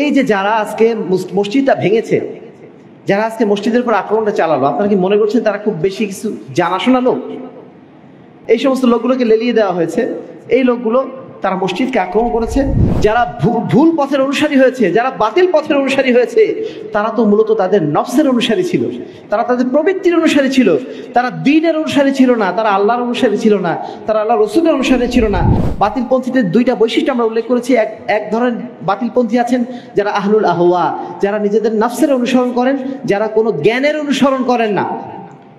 এই যে যারা আজকে মসজিদটা ভেঙেছে, যারা আজকে মসজিদের উপর আক্রমণটা চালালো, আপনারা কি মনে করছেন তারা খুব বেশি কিছু জানাশোনা লোক? এই সমস্ত লোকগুলোকে লেলিয়ে দেওয়া হয়েছে। এই লোকগুলো তারা মসজিদকে আক্রমণ করেছে। যারা ভুল পথের অনুসারী হয়েছে, যারা বাতিল পথের অনুসারী হয়েছে, তারা তো মূলত তাদের নফসের অনুসারী ছিল, তারা তাদের প্রবৃত্তির অনুসারী ছিল, তারা দ্বীনের অনুসারী ছিল না, তারা আল্লাহর অনুসারী ছিল না, তারা আল্লাহ রসুলের অনুসারী ছিল না। বাতিলপন্থীদের দুইটা বৈশিষ্ট্য আমরা উল্লেখ করেছি। এক ধরনের বাতিলপন্থী আছেন যারা আহলুল আহওয়া, যারা নিজেদের নফসের অনুসরণ করেন, যারা কোনো জ্ঞানের অনুসরণ করেন না,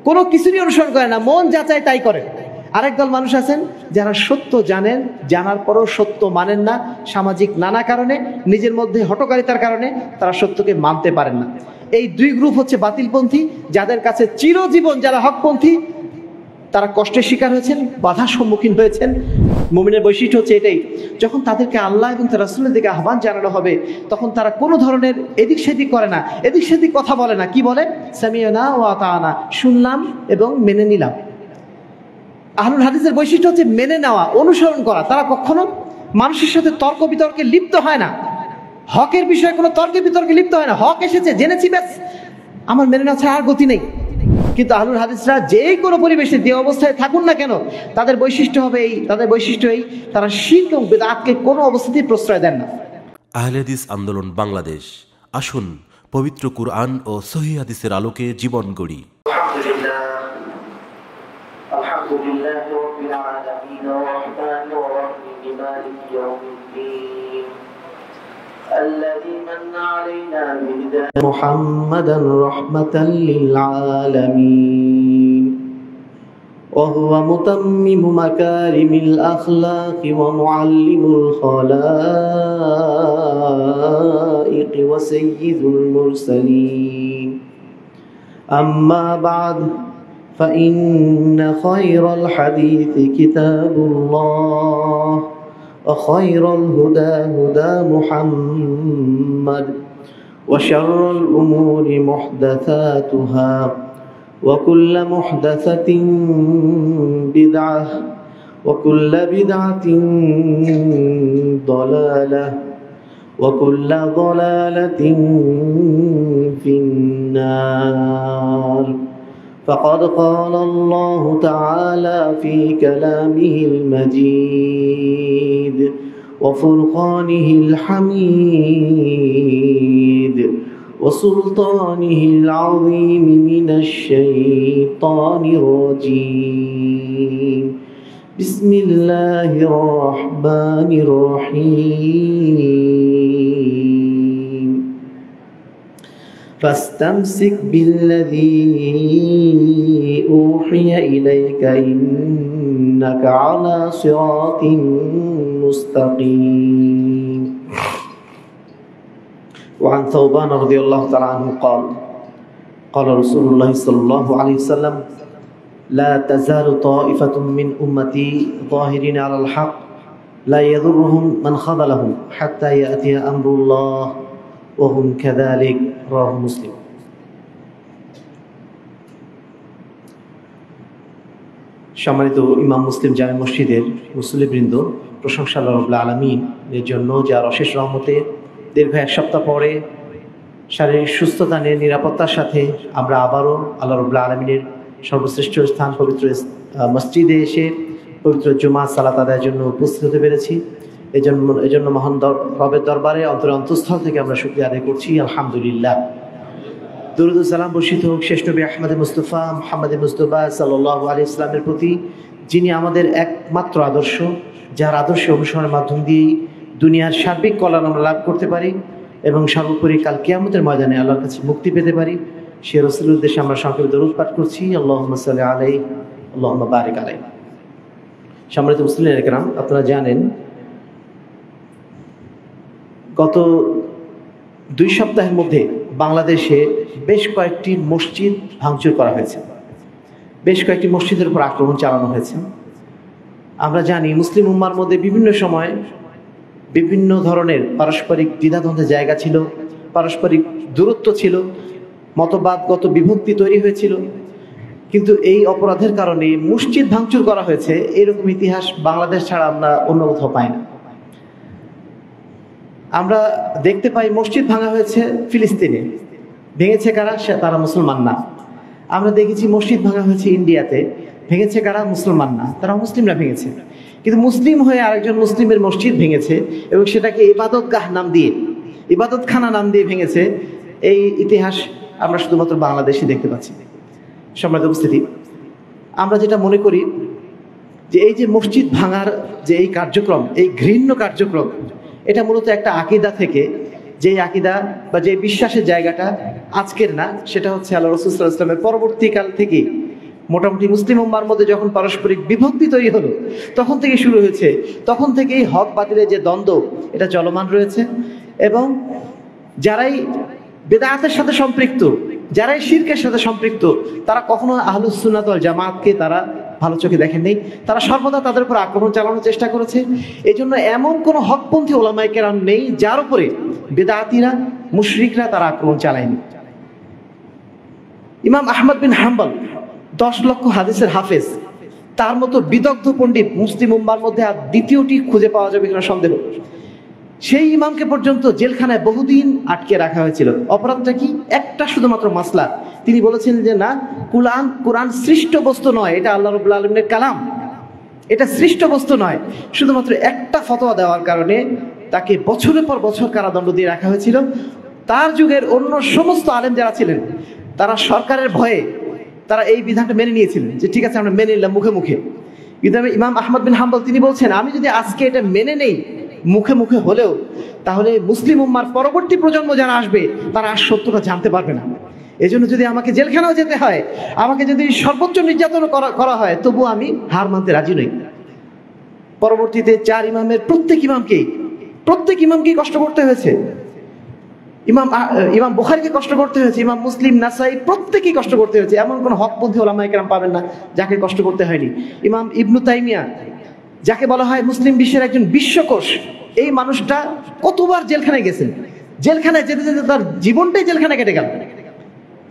কোনো কিছুরই অনুসরণ করেন না, মন যা চায় তাই করেন। আরেক দল মানুষ আছেন যারা সত্য জানেন, জানার পরও সত্য মানেন না, সামাজিক নানা কারণে, নিজের মধ্যে হঠকারিতার কারণে তারা সত্যকে মানতে পারেন না। এই দুই গ্রুপ হচ্ছে বাতিলপন্থী, যাদের কাছে চিরজীবন যারা হকপন্থী তারা কষ্টের শিকার হয়েছেন, বাধার সম্মুখীন হয়েছেন। মুমিনের বৈশিষ্ট্য হচ্ছে এটাই, যখন তাদেরকে আল্লাহ এবং তার রাসূলের দিকে আহ্বান জানানো হবে, তখন তারা কোনো ধরনের এদিক সেদিক করে না, এদিক সেদিক কথা বলে না। কি বলে? সামি'না ওয়া আতা'না, শুনলাম এবং মেনে নিলাম। আহলুল হাদিসের বৈশিষ্ট্য হচ্ছে মেনে নেওয়া, অনুসরণ করা। তারা কখনো মানুষের সাথে তর্ক বিতর্কে লিপ্ত হয় না, হকের বিষয়ে কোনো তর্কে বিতর্কে লিপ্ত হয় না। হক এসেছে, জেনেছি, ব্যাস, আমার মেনে নেওয়া ছাড়া আর গতি নেই। কিন্তু আহলুল হাদিসরা যে কোনো পরিবেশে যে অবস্থায় থাকুন না কেন, তাদের বৈশিষ্ট্য হবে এই, তাদের বৈশিষ্ট্য এই, তারা শিরক এবং বিদআতকে কোনো অবস্থাতেই প্রশ্রয় দেন না। আহলে হাদিস আন্দোলন বাংলাদেশ, আসুন পবিত্র কুরআন ও সহিহ হাদিসের আলোকে জীবন গড়ি। আলহামদুলিল্লাহ রাব্বিল আলামিন ওয়া রাহমানির রাহিম মালিকি ইয়াউমিদ্দিন الذي من علينا بهداية محمدا رحمة للعالمين وهو متمم مكارم الأخلاق ومعلم الخلائق وسيد المرسلين أما بعد فإن خير الحديث كتاب الله وخير الهدى هدى محمد وشر الأمور محدثاتها وكل محدثة بدعة وكل بدعة ضلالة وكل ضلالة في النار. فقد قال الله تعالى في كلامه المجيد وفرقانه الحميد وسلطانه العظيم من الشيطان الرجيم. بسم الله الرحمن الرحيم. فاستمسك بالذي أوحي إليك إنك على صراط مستقيم. وعن ثوبان رضي الله تعالى عنه قال قال رسول الله صلى الله عليه وسلم لا تزال طائفة من أمتي ظاهرين على الحق لا يضرهم من خذلهم حتى يأتي أمر الله وهم كذلك. رواه مسلم. সম্মানিত ইমাম মুসলিম জামে মসজিদের মুসল্লিবৃন্দ, প্রশংসা আল্লাহ রাব্বুল আলামিনের জন্য, যার অশেষ রহমতে দীর্ঘ এক সপ্তাহ পরে শারীরিক সুস্থতা নিয়ে নিরাপত্তার সাথে আমরা আবারও আল্লাহ রাব্বুল আলামিনের সর্বশ্রেষ্ঠ স্থান পবিত্র মসজিদে এসে পবিত্র জুমা সালাত আদায়ের জন্য উপস্থিত হতে পেরেছি। এজন্য মহান রবের দরবারে অন্তঃস্থল থেকে আমরা শুকরিয়া আদায় করছি, আলহামদুলিল্লাহ। দুরূদ ও সালাম বর্ষিত হোক শেষ নবী আহমদ মুস্তফা মুহাম্মদ মুস্তফা সাল্লাল্লাহু আলাইহি ওয়াসাল্লামের প্রতি, যিনি আমাদের একমাত্র আদর্শ, যার আদর্শ অনুসরণের মাধ্যম দিয়েই দুনিয়ার সার্বিক কল্যাণ আমরা লাভ করতে পারি এবং সর্বোপরি কাল কিয়ামতের ময়দানে আল্লাহর কাছে মুক্তি পেতে পারি। সে রাসূলের উদ্দেশ্যে আমরা সংক্ষেপে দরুদ পাঠ করছি, আল্লাহুম্মা সাল্লি আলাইহি আল্লাহুম্মা বারিক আলাইহি। সম্মানিত মুসলিম একরাম, আপনারা জানেন গত 2 সপ্তাহের মধ্যে বাংলাদেশে বেশ কয়েকটি মসজিদ ভাঙচুর করা হয়েছে, বেশ কয়েকটি মসজিদের উপর আক্রমণ চালানো হয়েছে। আমরা জানি মুসলিম উম্মার মধ্যে বিভিন্ন সময় বিভিন্ন ধরনের পারস্পরিক দ্বিধাদ্বন্দ্বের জায়গা ছিল, পারস্পরিক দূরত্ব ছিল, মতবাদগত বিভক্তি তৈরি হয়েছিল। কিন্তু এই অপরাধের কারণে মসজিদ ভাঙচুর করা হয়েছে, এরকম ইতিহাস বাংলাদেশ ছাড়া আমরা অন্য কোথাও পাই না। আমরা দেখতে পাই মসজিদ ভাঙা হয়েছে ফিলিস্তিনে, ভেঙেছে কারা? তারা মুসলমান না। আমরা দেখেছি মসজিদ ভাঙা হয়েছে ইন্ডিয়াতে, ভেঙেছে কারা? মুসলমান না, তারা মুসলিমরা ভেঙেছে। কিন্তু মুসলিম হয়ে আরেকজন মুসলিমের মসজিদ ভেঙেছে এবং সেটাকে ইবাদতগাহ নাম দিয়ে, ইবাদতখানা নাম দিয়ে ভেঙেছে। এই ইতিহাস আমরা শুধুমাত্র বাংলাদেশে দেখতে পাচ্ছি। সম্মানিত উপস্থিতি, আমরা যেটা মনে করি যে এই যে মসজিদ ভাঙার যে এই কার্যক্রম, এই ঘৃণ্য কার্যক্রম, এটা মূলত একটা আকীদা থেকে, যে আকীদা বা যে বিশ্বাসের জায়গাটা আজকের না, সেটা হচ্ছে আল্লাহ রাসূল সাল্লাল্লাহু আলাইহি ওয়াসাল্লামের পরবর্তীকাল থেকে মোটামুটি মুসলিম উম্মার মধ্যে যখন পারস্পরিক বিভক্তি তৈরি হলো তখন থেকে শুরু হয়েছে। তখন থেকেই হক বাতিলের যে দ্বন্দ্ব, এটা চলমান রয়েছে। এবং যারাই বেদাতের সাথে সম্পৃক্ত, যারাই শিরকের সাথে সম্পৃক্ত, তারা কখনো আহলুস সুন্নাত ওয়াল জামাতকে তারা ভালো চোখে দেখেননি। তারা সর্বদা তাদের উপর আক্রমণ চালানোর চেষ্টা করেছে। এই জন্য এমন কোনো হকপন্থী ওলামায়ে কেরাম নেই যার উপরে বেদাতিরা, মুশরিকরা তারা আক্রমণ চালায়নি। ইমাম আহমদ বিন হাম্বল 10 লক্ষ হাদিসের হাফেজ, তার মতো বিদগ্ধ পণ্ডিত মুসলিম উম্মার মধ্যে আর দ্বিতীয়টি খুঁজে পাওয়া যাবে কিনা সন্দেহ। সেই ইমামকে পর্যন্ত জেলখানায় বহুদিন আটকে রাখা হয়েছিল। অপরাধটা কি? একটা শুধুমাত্র মাসলা। তিনি বলেছেন যে না, কোরআন সৃষ্ট বস্তু নয়, এটা আল্লাহ রাব্বুল আলামিনের কালাম, এটা সৃষ্ট বস্তু নয়। শুধুমাত্র একটা ফতোয়া দেওয়ার কারণে তাকে বছরের পর বছর কারাদণ্ড দিয়ে রাখা হয়েছিল। তার যুগের অন্য সমস্ত আলেম যারা ছিলেন, তারা সরকারের ভয়ে তারা এই বিধানটা মেনে নিয়েছিলেন যে ঠিক আছে আমরা মেনে নিলাম মুখে মুখে। কিন্তু ইমাম আহমদ বিন হাম্বল তিনি বলছেন, আমি যদি আজকে এটা মেনে নেই মুখে মুখে হলেও, তাহলে মুসলিম উম্মার পরবর্তী প্রজন্ম যারা আসবে তারা আর সত্যটা জানতে পারবে না। এই জন্য যদি আমাকে জেলখানাও যেতে হয়, আমাকে যদি সর্বোচ্চ নির্যাতন করা হয়, তবু আমি হার মানতে রাজি নই। পরবর্তীতে 4 ইমামের প্রত্যেক ইমামকেই কষ্ট করতে হয়েছে। ইমাম বুখারীকে কষ্ট করতে হয়েছে, ইমাম মুসলিম, নাসাই প্রত্যেকেই কষ্ট করতে হয়েছে। এমন কোন হকপন্থী ওলামায়ে কেরাম পাবেন না যাকে কষ্ট করতে হয়নি। ইমাম ইবনু তাইমিয়া, যাকে বলা হয় মুসলিম বিশ্বের একজন বিশ্বকোষ, এই মানুষটা কতবার জেলখানায় গেছেন। জেলখানায় যেতে যেতে তার জীবনটাই জেলখানায় কেটে গেল।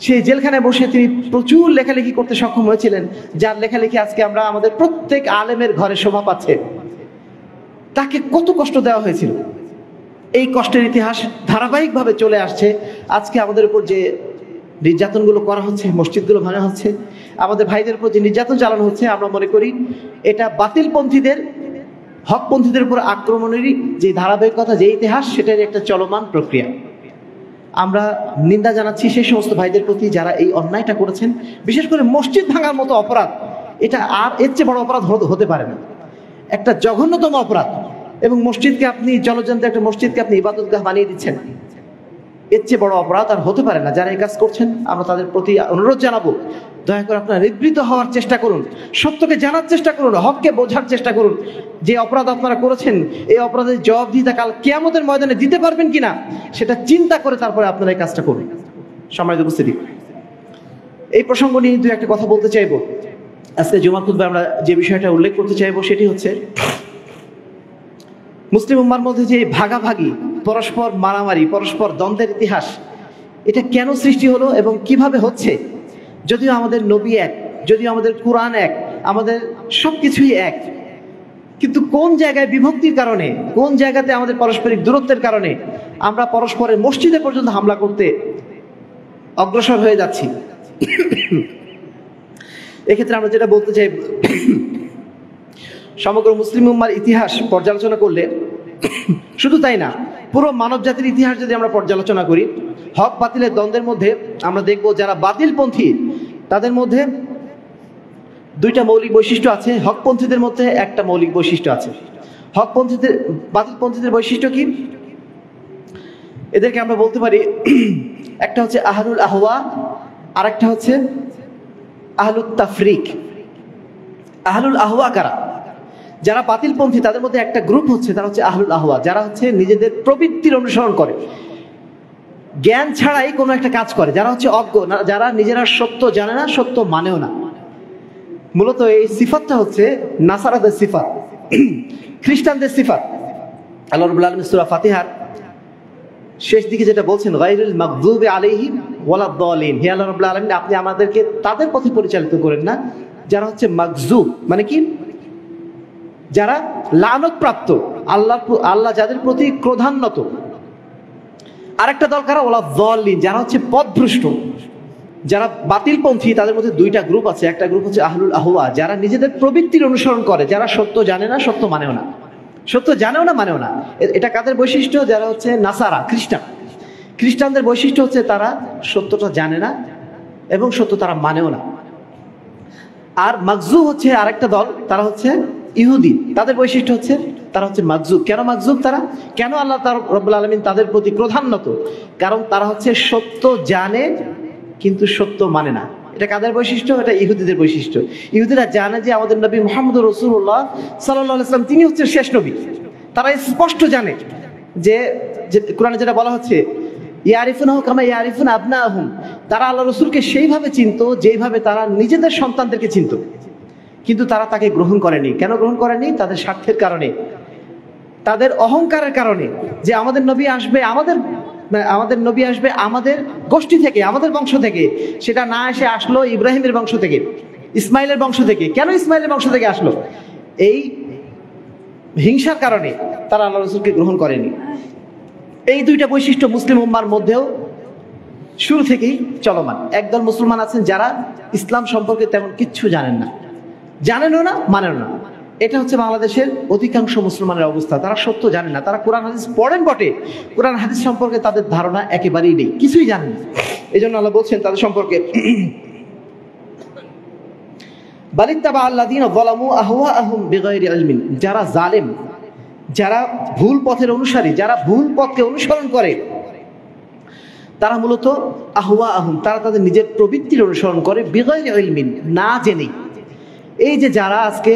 সেই জেলখানায় বসে তিনি প্রচুর লেখালেখি করতে সক্ষম হয়েছিলেন, যার লেখালেখি আজকে আমরা আমাদের প্রত্যেক আলেমের ঘরে শোভা পাচ্ছে। তাকে কত কষ্ট দেওয়া হয়েছিল। এই কষ্টের ইতিহাস ধারাবাহিকভাবে চলে আসছে। আজকে আমাদের উপর যে নির্যাতনগুলো করা হচ্ছে, মসজিদগুলো ভাঙা হচ্ছে, আমাদের ভাইদের উপর যে নির্যাতন চালানো হচ্ছে, আমরা মনে করি এটা বাতিলপন্থীদের, হকপন্থীদের উপর আক্রমণেরই যে ধারাবাহিকতা, যে ইতিহাস, সেটার একটা চলমান প্রক্রিয়া। আমরা নিন্দা জানাচ্ছি সেই সমস্ত ভাইদের প্রতি যারা এই অন্যায়টা করেছেন। বিশেষ করে মসজিদ ভাঙার মতো অপরাধ, এটা আর এর চেয়ে বড় অপরাধ হতে পারে না। একটা জঘন্যতম অপরাধ। এবং মসজিদকে আপনি, জলজন্ত একটা মসজিদকে আপনি ইবাদতগাহ বানিয়ে দিচ্ছেন, এর চেয়ে বড় অপরাধ আর হতে পারে না। যারা এই কাজ করছেন, আমরা তাদের প্রতি অনুরোধ জানাবো, দয়া করে আপনারা নিবৃত্ত হওয়ার চেষ্টা করুন, সত্যকে জানার চেষ্টা করুন, হককে বোঝার চেষ্টা করুন। যে অপরাধ আপনারা করেছেন, এই অপরাধের জবাবদিহিতা কাল কিয়ামতের ময়দানে দিতে পারবেন কিনা সেটা চিন্তা করে তারপরে আপনারা এই কাজটা করুন। সম্মানিত উপস্থিতি, এই প্রসঙ্গ নিয়ে দু একটা কথা বলতে চাইবো। আজকে জুমার খুতবায় আমরা যে বিষয়টা উল্লেখ করতে চাইবো সেটি হচ্ছে মুসলিম উম্মার মধ্যে যে ভাগাভাগি, পরস্পর মারামারি, পরস্পর দ্বন্দ্বের ইতিহাস, এটা কেন সৃষ্টি হলো এবং কিভাবে হচ্ছে। যদিও আমাদের নবী এক, যদিও আমাদের কোরআন এক, আমাদের সবকিছুই এক, কিন্তু কোন জায়গায় বিভক্তির কারণে, কোন জায়গাতে আমাদের পারস্পরিক দূরত্বের কারণে আমরা পরস্পরের মসজিদে পর্যন্ত হামলা করতে অগ্রসর হয়ে যাচ্ছি। এক্ষেত্রে আমরা যেটা বলতে চাই, সমগ্র মুসলিম উম্মার ইতিহাস পর্যালোচনা করলে, শুধু তাই না, পুরো মানব জাতির ইতিহাস যদি আমরা পর্যালোচনা করি, হক বাতিলের দ্বন্দ্বের মধ্যে আমরা দেখব যারা বাতিলপন্থী তাদের মধ্যে 2টা মৌলিক বৈশিষ্ট্য আছে, হকপন্থীদের মধ্যে একটা মৌলিক বৈশিষ্ট্য আছে। বাতিলপন্থীদের বৈশিষ্ট্য কি? এদেরকে আমরা বলতে পারি, একটা হচ্ছে আহলুল আহওয়া, আর একটা হচ্ছে আহলুত তাফরিক। আহলুল আহওয়া কারা? যারা বাতিলপন্থী তাদের মধ্যে একটা গ্রুপ হচ্ছে, তারা হচ্ছে আহলুল আহওয়া, যারা হচ্ছে নিজেদের প্রবৃত্তির অনুসরণ করে, জ্ঞান ছাড়াই কোনো একটা কাজ করে, যারা হচ্ছে অজ্ঞ, যারা নিজেরা সত্য জানে না, সত্য মানেও না। মূলত এই সিফাতটা হচ্ছে নাসারাদের সিফাত, খ্রিস্টানদের সিফাত। আল্লাহ রাব্বুল আলামিন সূরা ফাতিহার শেষ দিকে যেটা বলছেন, গায়রুল মাগদুবি আলাইহিম ওয়ালাদ-দালিন, হে আল্লাহ রাব্বুল আলামিন, আপনি আমাদেরকে তাদের পথে পরিচালিত করেন না যারা হচ্ছে মাগজুব, মানে কি? যারা লানত প্রাপ্ত, আল্লাহ যাদের প্রতি ক্রোধান্বিত, আরেকটা দল কারা? ওলা যালিন, যারা হচ্ছে পথভ্রষ্ট, যারা বাতিলপন্থী। তাদের মধ্যে দুইটা গ্রুপ আছে। একটা গ্রুপ হচ্ছে আহলুল আহওয়া, যারা নিজেদের প্রবৃত্তির অনুসরণ করে, যারা সত্য জানে না, সত্য মানেও না, সত্য জানেও না, মানেও না। এটা কাদের বৈশিষ্ট্য? যারা হচ্ছে নাসারা, খ্রিস্টান। খ্রিস্টানদের বৈশিষ্ট্য হচ্ছে তারা সত্যটা জানে না এবং সত্য তারা মানেও না। আর মাগজুব হচ্ছে আরেকটা দল, তারা হচ্ছে ইহুদি। তাদের বৈশিষ্ট্য হচ্ছে তারা হচ্ছে মাগজুব। কেন মাগজুব তারা? কেন আল্লাহ রাব্বুল আলামিন তাদের প্রতি ক্রোধান্বিত? কারণ তারা হচ্ছে সত্য জানে কিন্তু সত্য মানে না। এটা কাদের বৈশিষ্ট্য? এটা ইহুদিদের বৈশিষ্ট্য। ইহুদিরা জানে যে আমাদের নবী মুহাম্মদুর রাসূলুল্লাহ সাল্লাল্লাহু আলাইহি ওয়াসাল্লাম তিনি হচ্ছে শেষ নবী। তারা স্পষ্ট জানে যে কোরআনে যেটা বলা হচ্ছে ইয়ারিফুনাহু কামা ইয়ারিফুনা আবনাহুম, তারা আল্লাহ রাসূলকে সেইভাবে চিনতো যেইভাবে তারা নিজেদের সন্তানদেরকে চিনতো, কিন্তু তারা তাকে গ্রহণ করেনি। কেন গ্রহণ করেনি? তাদের স্বার্থের কারণে, তাদের অহংকারের কারণে, যে আমাদের নবী আসবে আমাদের নবী আসবে আমাদের গোষ্ঠী থেকে, আমাদের বংশ থেকে। সেটা না এসে আসলো ইব্রাহিমের বংশ থেকে, ইসমাইলের বংশ থেকে। কেন ইসমাইলের বংশ থেকে আসলো? এই হিংসার কারণে তারা আল্লাহ রাসূলকে গ্রহণ করেনি। এই দুইটা বৈশিষ্ট্য মুসলিম উম্মার মধ্যেও শুরু থেকেই চলমান। একদল মুসলমান আছেন যারা ইসলাম সম্পর্কে তেমন কিচ্ছু জানেন না, জানেনও না, মানেন না। এটা হচ্ছে বাংলাদেশের অধিকাংশ মুসলমানের অবস্থা। তারা সত্য জানে না, তারা কোরআন হাদিস পড়েন বটে, কোরআন হাদিস সম্পর্কে তাদের ধারণা একেবারেই নেই, কিছুই জানেন না। এই জন্য আল্লাহ বলছেন তাদের সম্পর্কে, বালিত্তাবা আল্লাযীনা যালামু আহওয়াআহুম বিগাইরি ইলমিন, যারা জালেম, যারা ভুল পথের অনুসারী, যারা ভুল পথকে অনুসরণ করে, তারা মূলত আহওয়াআহুম, তারা তাদের নিজের প্রবৃত্তির অনুসরণ করে, বিগাইরি ইলমিন, না জেনে। এই যে যারা আজকে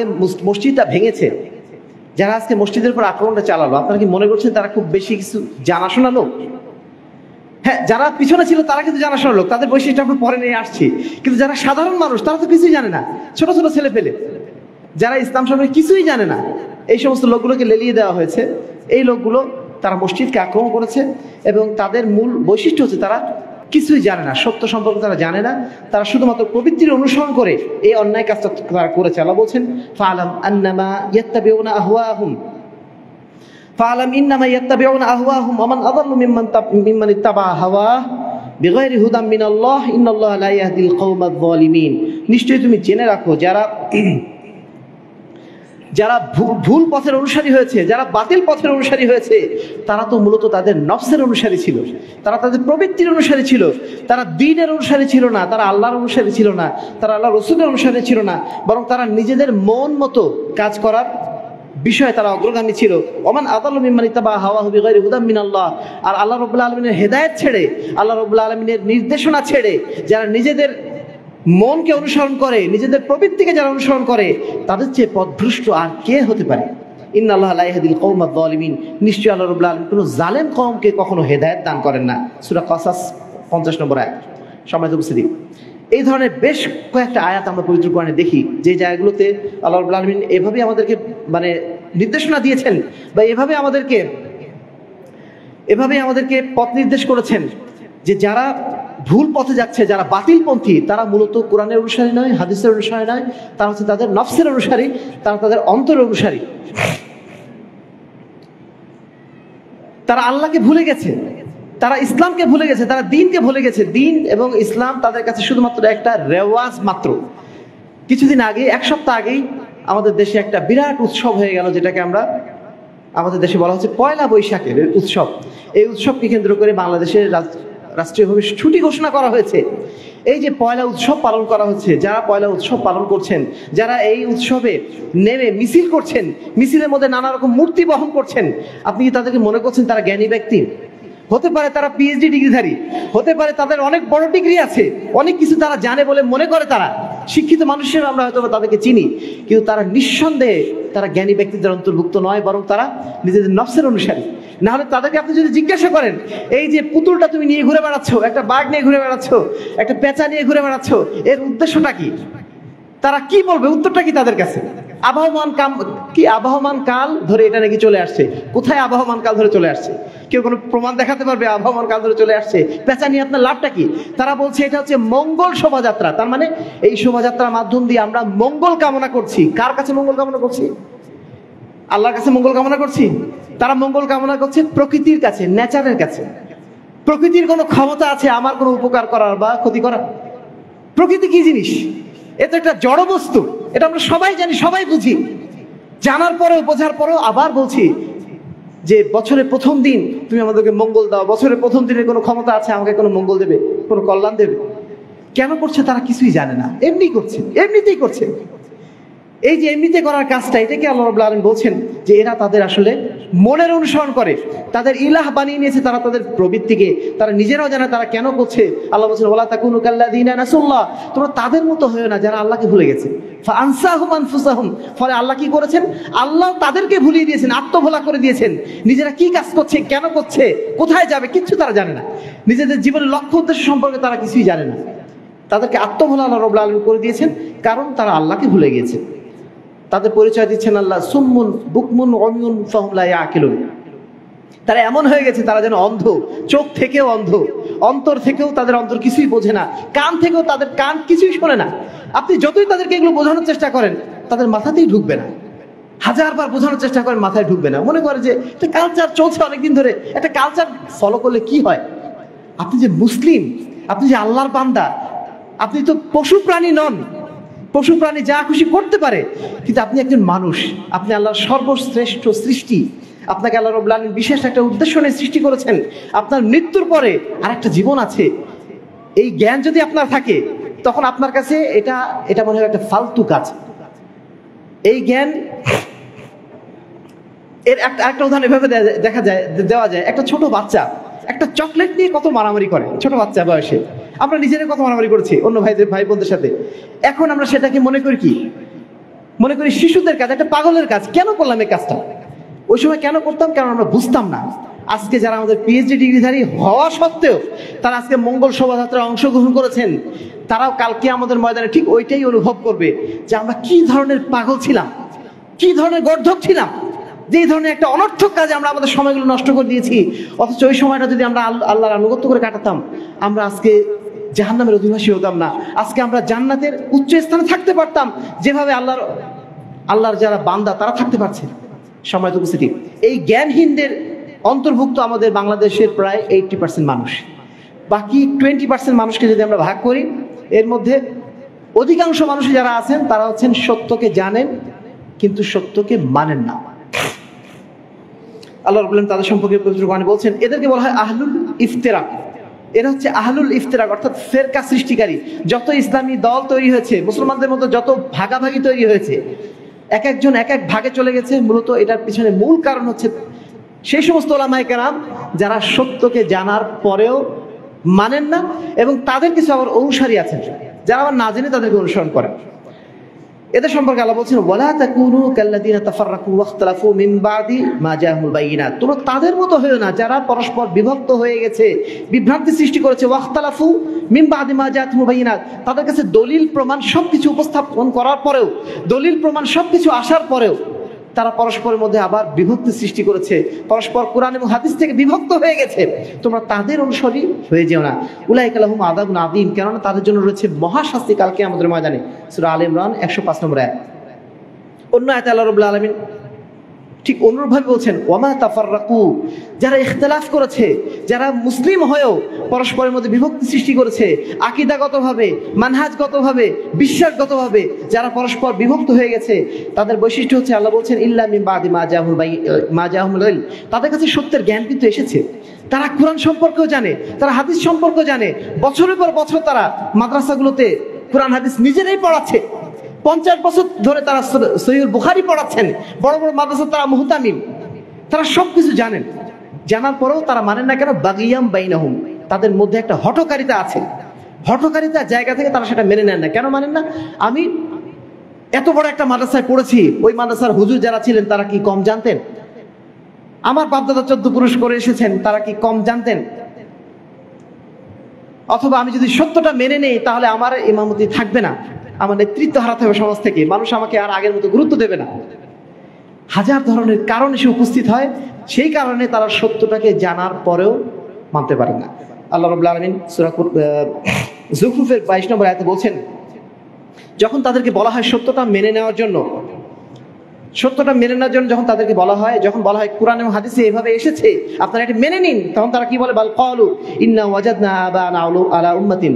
মসজিদটা ভেঙেছে, যারা আজকে মসজিদের উপর আক্রমণটা চালালো, আপনারা কি মনে করছেন তারা খুব বেশি কিছু জানাশোনা লোক? হ্যাঁ, যারা পিছনে ছিল তারা কিন্তু জানাশোনা লোক, তাদের বৈশিষ্ট্য আমরা পরে নিয়ে আসছি। কিন্তু যারা সাধারণ মানুষ তারা তো কিছুই জানে না, ছোট ছোট ছেলে পেলে, যারা ইসলাম সম্পর্কে কিছুই জানে না, এই সমস্ত লোকগুলোকে লেলিয়ে দেওয়া হয়েছে। এই লোকগুলো তারা মসজিদকে আক্রমণ করেছে এবং তাদের মূল বৈশিষ্ট্য হচ্ছে তারা কিছুই জানে না, সত্য সম্পর্কে তারা জানে না, তারা শুধুমাত্র প্রবৃত্তির অনুসরণ করে এই অন্যায় কাজটা তারা করেছে। আল্লাহ বলছেন ফাআলাম আন্নামা ইয়াত্তাবিউনা আহওয়াহুম, ফাআলাম ইন্নামা ইয়াত্তাবিউনা আহওয়াহুম ওয়া মান আযাল্লু মিম্মান ইত্তাবা হাওয়া বিগাইরি হুদাম মিনাল্লাহ ইন্নাল্লাহা লা ইয়াহদিল কওমায যালিমিন। নিশ্চয়ই তুমি জেনে রাখো, যারা ভুল পথের অনুসারী হয়েছে, যারা বাতিল পথের অনুসারী হয়েছে, তারা তো মূলত তাদের নফসের অনুসারী ছিল, তারা তাদের প্রবৃত্তির অনুসারী ছিল, তারা দ্বীনের অনুসারী ছিল না, তারা আল্লাহর অনুসারী ছিল না, তারা আল্লাহ রসুলের অনুসারী ছিল না, বরং তারা নিজেদের মন মতো কাজ করার বিষয়ে তারা অগ্রগামী ছিল। ওমান আযাল্লু মিম্মান ইত্তাবা হাওয়াহু বিগাইরি হুদাম মিনাল্লাহ, আর আল্লাহ রাব্বুল আলামিনের হেদায়েত ছেড়ে, আল্লাহ রাব্বুল আলামিনের নির্দেশনা ছেড়ে যারা নিজেদের মনকে অনুসরণ করে, নিজেদের প্রবৃত্তিকে যারা অনুসরণ করে, তাদের চেয়ে পথভ্রষ্ট আর কে হতে পারে? ইন্নাল্লাহা লা ইয়াহদিল কওমায যালিমিন, নিশ্চয়ই আল্লাহ রাব্বুল আলামিন কোনো জালেম কওমকে কখনো হেদায়েত দান করেন না। সূরা কাসাস 50 নম্বর আয়াত। সম্মানিত উপস্থিতি, এই ধরনের বেশ কয়েকটা আয়াত আমরা পবিত্র কোরআনে দেখি, যে জায়গাগুলোতে আল্লাহ রাব্বুল আলামিন এভাবেই আমাদেরকে নির্দেশনা দিয়েছেন, বা এভাবে আমাদেরকে পথ নির্দেশ করেছেন যে যারা ভুল পথে যাচ্ছে, যারা বাতিলপন্থী, তারা মূলত কোরআনের অনুসারী নয়, হাদিসের অনুসারী নয়, তারা হচ্ছে তাদের নফসের অনুসারী, তারা তাদের অন্তরের অনুসারী। তারা আল্লাহকে ভুলে গেছে, তারা ইসলামকে ভুলে গেছে, তারা দ্বীনকে ভুলে গেছে। দ্বীন এবং ইসলাম তাদের কাছে শুধুমাত্র একটা রেওয়াজ মাত্র। কিছুদিন আগে, এক সপ্তাহ আগেই আমাদের দেশে একটা বিরাট উৎসব হয়ে গেল, যেটাকে আমাদের দেশে বলা হচ্ছে পয়লা বৈশাখের উৎসব। এই উৎসবকে কেন্দ্র করে বাংলাদেশের রাষ্ট্রীয়ভাবে ছুটি ঘোষণা করা হয়েছে। এই যে পয়লা উৎসব পালন করা হচ্ছে, যারা পয়লা উৎসব পালন করছেন, যারা এই উৎসবে নেমে মিছিল করছেন, মিছিলের মধ্যে নানা রকম মূর্তি বহন করছেন, আপনি কি তাদেরকে মনে করছেন তারা জ্ঞানী ব্যক্তি? হতে পারে তারা পিএইচডি ডিগ্রিধারী, হতে পারে তাদের অনেক বড় ডিগ্রি আছে, অনেক কিছু তারা জানে বলে মনে করে, তারা শিক্ষিত মানুষের আমরা হয়তো তাদেরকে চিনি, কিন্তু তারা নিঃসন্দেহে তারা জ্ঞানী ব্যক্তিদের অন্তর্ভুক্ত নয়, বরং তারা নিজেদের নফসের অনুসারী। না হলে তাদেরকে আপনি যদি জিজ্ঞাসা করেন, এই যে পুতুলটা তুমি নিয়ে ঘুরে বেড়াচ্ছ, একটা বাঘ নিয়ে ঘুরে বেড়াচ্ছ, একটা পেঁচা নিয়ে ঘুরে বেড়াচ্ছ, এর উদ্দেশ্যটা কি? তারা কি বলবে? উত্তরটা কি তাদের কাছে? আবহমান কাল ধরে এটা নাকি চলে আসছে। কোথায় আবহমান কাল ধরে চলে আসছে? কেউ কোনো প্রমাণ দেখাতে পারবে আবহমান কাল ধরে চলে আসছে? পেঁচা নিয়ে আপনার লাভটা কি? তারা বলছে এটা হচ্ছে মঙ্গল শোভাযাত্রা। তার মানে এই শোভাযাত্রার মাধ্যম দিয়ে আমরা মঙ্গল কামনা করছি। কার কাছে মঙ্গল কামনা করছি? আল্লাহর কাছে মঙ্গল কামনা করছি। তারা মঙ্গল কামনা করছে প্রকৃতির কাছে, নেচারের কাছে। প্রকৃতির কোনো ক্ষমতা আছে আমার কোনো উপকার করার বা ক্ষতি করার? প্রকৃতি কি জিনিস? এটা একটা জড় বস্তু, এটা আমরা সবাই জানি, সবাই বুঝি। জানার পরেও, বোঝার পরেও আবার বলছি যে বছরের প্রথম দিন তুমি আমাদেরকে মঙ্গল দাও, বছরের প্রথম দিনের কোনো ক্ষমতা আছে আমাকে কোনো মঙ্গল দেবে, কোনো কল্যাণ দেবে? কেন করছে তারা কিছুই জানে না, এমনি করছে, এমনিতেই করছে। এই যে এমনিতে করার কাজটা, এটাকে আল্লাহ রাব্বুল আলামিন বলছেন যে এরা তাদের আসলে মনের অনুসরণ করে, তাদের ইলাহ বানিয়ে নিয়েছে তারা তাদের প্রবৃত্তিকে, তারা নিজেরাও জানে তারা কেন করছে। আল্লাহ বলছেন ওয়ালা তাকুনু কাল্লাযীনা নাসুল্লাহ, তোমরা তাদের মতো হয়েও না যারা আল্লাহকে ভুলে গেছে। ফাআনসাহুম আনফুসাহুম, ফলে আল্লাহ কি করেছেন? আল্লাহ তাদেরকে ভুলিয়ে দিয়েছেন, আত্মভোলা করে দিয়েছেন। নিজেরা কি কাজ করছে, কেন করছে, কোথায় যাবে, কিচ্ছু তারা জানে না। নিজেদের জীবনের লক্ষ্য উদ্দেশ্য সম্পর্কে তারা কিছুই জানে না। তাদেরকে আত্মভোলা আল্লাহ রাব্বুল আলামিন করে দিয়েছেন, কারণ তারা আল্লাহকে ভুলে গিয়েছে। তাদের পরিচয় দিচ্ছেন আল্লাহ সুম্মুন বুকমুন উমিয়ুন ফাহুম লা ইয়াকিলুন। তারা এমন হয়ে গেছে তারা যেন অন্ধ, চোখ থেকেও অন্ধ, অন্তর থেকেও তাদের অন্তর কিছুই বোঝে না, কান থেকেও তাদের কান কিছুই শোনে না। আপনি যতই তাদেরকে এগুলো বোঝানোর চেষ্টা করেন তাদের মাথাতেই ঢুকবে না। হাজারবার বোঝানোর চেষ্টা করেন, মাথায় ঢুকবে না। মনে করে যে একটা কালচার চলছে অনেকদিন ধরে, একটা কালচার ফলো করলে কি হয়? আপনি যে মুসলিম, আপনি যে আল্লাহর বান্দা, আপনি তো পশু প্রাণী নন। পশু প্রাণী যা খুশি করতে পারে, কিন্তু আপনি একজন মানুষ, আপনি আল্লাহর সর্বশ্রেষ্ঠ সৃষ্টি। আপনাকে আল্লাহ রাব্বুল আলামিন বিশেষ একটা উদ্দেশ্য নিয়ে সৃষ্টি করেছেন। আপনার মৃত্যুর পরে আর একটা জীবন আছে। এই জ্ঞান যদি আপনার থাকে, তখন আপনার কাছে এটা মনে হয় একটা ফালতু কাজ। এই জ্ঞান এর একটা উদাহরণ এভাবে দেওয়া যায়। একটা ছোট বাচ্চা একটা চকলেট নিয়ে কত মারামারি করে, ছোট বাচ্চা বয়সে। আমরা নিজেরা কত মারামারি করেছি অন্য ভাই বোনদের সাথে। এখন আমরা সেটাকে মনে করি কি? মনে করি শিশুদের কাজ, একটা পাগলের কাজ। কেন করলাম এই কাজটা? ওই সময় কেন করতাম? কারণ আমরা বুঝতাম না। আজকে যারা আমাদের পিএইচডি ডিগ্রিধারী হওয়া সত্ত্বেও তারা আজকে মঙ্গল শোভাযাত্রায় অংশগ্রহণ করেছেন, তারাও কালকে আমাদের ময়দানে ঠিক ওইটাই অনুভব করবে যে আমরা কি ধরনের পাগল ছিলাম, কি ধরনের গর্ধব ছিলাম, যে ধরনের একটা অনর্থক কাজে আমরা আমাদের সময়গুলো নষ্ট করে দিয়েছি। অথচ ওই সময়টা যদি আমরা আল্লাহর আনুগত্য করে কাটাতাম, আমরা আজকে জাহান্নামের অধিবাসী হতাম না। আজকে আমরা জান্নাতের উচ্চ স্থানে থাকতে পারতাম, যেভাবে আল্লাহর যারা বান্দা তারা থাকতে পারছে। সম্মানিত উপস্থিতি, এই জ্ঞানহীনদের অন্তর্ভুক্ত আমাদের বাংলাদেশের প্রায় 80% মানুষ। বাকি 20% মানুষকে যদি আমরা ভাগ করি, এর মধ্যে অধিকাংশ মানুষ যারা আছেন তারা হচ্ছেন সত্যকে জানেন কিন্তু সত্যকে মানেন না। আল্লাহ রাব্বুল আলামিন তাদের সম্পর্কে পবিত্র কোরআনে বলছেন, এদেরকে বলা হয় আহলুল ইফতিরাক। এরা হচ্ছে আহলুল ইফতিরাক, অর্থাৎ ফেরকা সৃষ্টিকারী। যত ইসলামী দল তৈরি হয়েছে, মুসলমানদের মধ্যে যত ভাগাভাগি তৈরি হয়েছে, এক একজন এক এক ভাগে চলে গেছে। মূলত এটার পিছনে মূল কারণ হচ্ছে সেই সমস্ত ওলামায়ে কেরাম যারা সত্যকে জানার পরেও মানেন না, এবং তাদের কিছু আবার অনুসারী আছেন যারা আবার না জেনে তাদেরকে অনুসরণ করেন। এদের সম্পর্কে আল্লাহ বলছেন ওয়ালা তাকুনু কাল্লাযীনা তাফাররাকু ওয়াখতালাফু মিন বাদি মা জাআহুমুল বায়িনাত। তোমরা তাদের মতো হয়ো না যারা পরস্পর বিভক্ত হয়ে গেছে, বিভ্রান্তি সৃষ্টি করেছে। ওয়াখতালাফু মিন বাদি মা জাআহুমুল বায়িনাত, তাদের কাছে দলিল প্রমাণ সবকিছু উপস্থাপন করার পরেও, দলিল প্রমাণ সবকিছু আসার পরেও তারা পরস্পরের মধ্যে আবার বিভক্তি সৃষ্টি করেছে, পরস্পর কোরআন এবং হাদিস থেকে বিভক্ত হয়ে গেছে। তোমরা তাদের অনুসারী হয়ে যেও না। উলাইকা লাহুম আযাবুন আযীম, কেননা তাদের জন্য রয়েছে মহাশাস্তি কালকে আমাদের ময়দানে। সূরা আলে ইমরান 105 নম্বর আয়াত। অন্য আয়াতে আল্লাহ রাব্বুল আলামিন ঠিক অনুরূপভাবে বলছেন ওয়ামা তাফাররাকু, যারা ইখতিলাফ করেছে, যারা মুসলিম হয়েও পরস্পরের মধ্যে বিভক্তি সৃষ্টি করেছে, আকীদাগতভাবে, মানহাজগতভাবে, বিশ্বাসগতভাবে যারা পরস্পর বিভক্ত হয়ে গেছে, তাদের বৈশিষ্ট্য হচ্ছে আল্লাহ বলছেন ইল্লা মিন বাদি মা জাআহুমুল ইলম। তাদের কাছে সত্যের জ্ঞান কিন্তু এসেছে, তারা কোরআন সম্পর্কেও জানে, তারা হাদিস সম্পর্কেও জানে। বছরের পর বছর তারা মাদ্রাসাগুলোতে কোরআন হাদিস নিজেরাই পড়াচ্ছে। 50 বছর ধরে তারা সহিহুল বুখারী পড়াচ্ছেন, বড় বড় মাদ্রাসা তারা মুহতামিম। তারা সবকিছু জানেন, জানার পরেও তারা মানেন না। কেন? বাগিয়াম বাইনাহুম, তাদের মধ্যে একটা হঠকারিতা আছে। হঠকারিতার জায়গা থেকে তারা সেটা মেনে নেন না। কেন মানেন না? আমি এত বড় একটা মাদ্রাসায় পড়েছি, ওই মাদ্রাসার হুজুর যারা ছিলেন তারা কি কম জানতেন? আমার বাপদাদা 14 পুরুষ করে এসেছেন, তারা কি কম জানতেন? অথবা আমি যদি সত্যটা মেনে নেই তাহলে আমার ইমামতি থাকবে না, আমার নেতৃত্ব হারাতে হবে সমাজ থেকে, মানুষ আমাকে আর আগের মতো গুরুত্ব দেবে না। হাজার ধরনের কারণ এসে উপস্থিত হয়, সেই কারণে তারা সত্যটাকে জানার পরেও মানতে পারে না। আল্লাহ রাব্বুল আলামিন সূরা যুখরুফের 22 নম্বর আয়াতে বলছেন, যখন তাদেরকে বলা হয় সত্যটা মেনে নেওয়ার জন্য, সত্যটা মেনে নেওয়ার জন্য যখন তাদেরকে বলা হয়, যখন বলা হয় কুরআন এবং হাদিসে এভাবে এসেছে, আপনারা এটা মেনে নিন, তখন তারা কি বলে? বাল ক্বালু ইন্না ওয়াজাদনা আবানা আলা উম্মাতিন,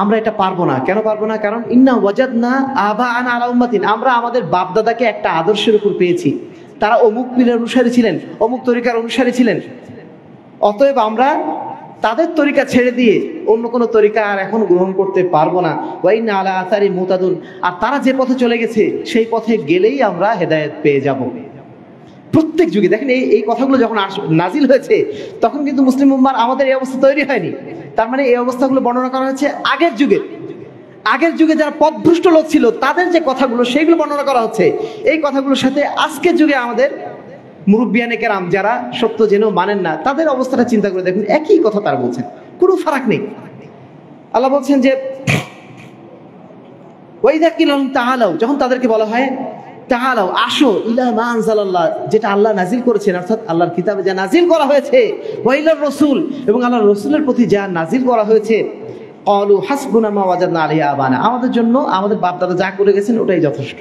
আমরা এটা পারবো না। কেন পারবো না? কারণ ইন্না ওয়াজাদনা আবানা আলা উম্মাতিন, আমরা আমাদের বাপ দাদাকে একটা আদর্শের উপর পেয়েছি, তারা অমুক পীরের অনুসারী ছিলেন, অমুক তরিকার অনুসারী ছিলেন, অতএব আমরা তাদের তরিকা ছেড়ে দিয়ে অন্য কোনো তরিকা আর এখন গ্রহণ করতে পারবো না। ওয়াইন্না আলা আসারি মুতাদুন, আর তারা যে পথে চলে গেছে সেই পথে গেলেই আমরা হেদায়েত পেয়ে যাব। প্রত্যেক যুগে দেখেন এই কথাগুলো যখন নাজিল হয়েছে তখন কিন্তু মুসলিম উম্মার আমাদের এই অবস্থা তৈরি হয়নি। তার মানে এই অবস্থাগুলো বর্ণনা করা হয়েছে আগের যুগে যারা পথভ্রষ্ট লোক ছিল তাদের যে কথাগুলো সেইগুলো বর্ণনা করা হচ্ছে। এই কথাগুলোর সাথে আজকের যুগে আমাদের মুরব্বিয়ানে কেরাম যারা সত্য জেনেও মানেন না তাদের অবস্থাটা চিন্তা করে দেখুন, একই কথা তারা বলছেন, কোনো ফারাক নেই। আল্লাহ বলছেন যে ওয়াইদা কিলাহুম তাআলাউ, যখন তাদেরকে বলা হয় তাআলাউ আসো, ইলা মা আনজালাল্লাহ, যেটা আল্লাহ নাজিল করেছেন, অর্থাৎ আল্লাহর কিতাবে যা নাজিল করা হয়েছে, ওয়াইলার রাসূল, এবং আল্লাহর রাসূলের প্রতি যা নাজিল করা হয়েছে, ক্বালু হাসবুনা মা ওয়াজাদনা আলাইহি আবানা, আমাদের জন্য আমাদের বাপ দাদা যা করে গেছেন ওটাই যথেষ্ট।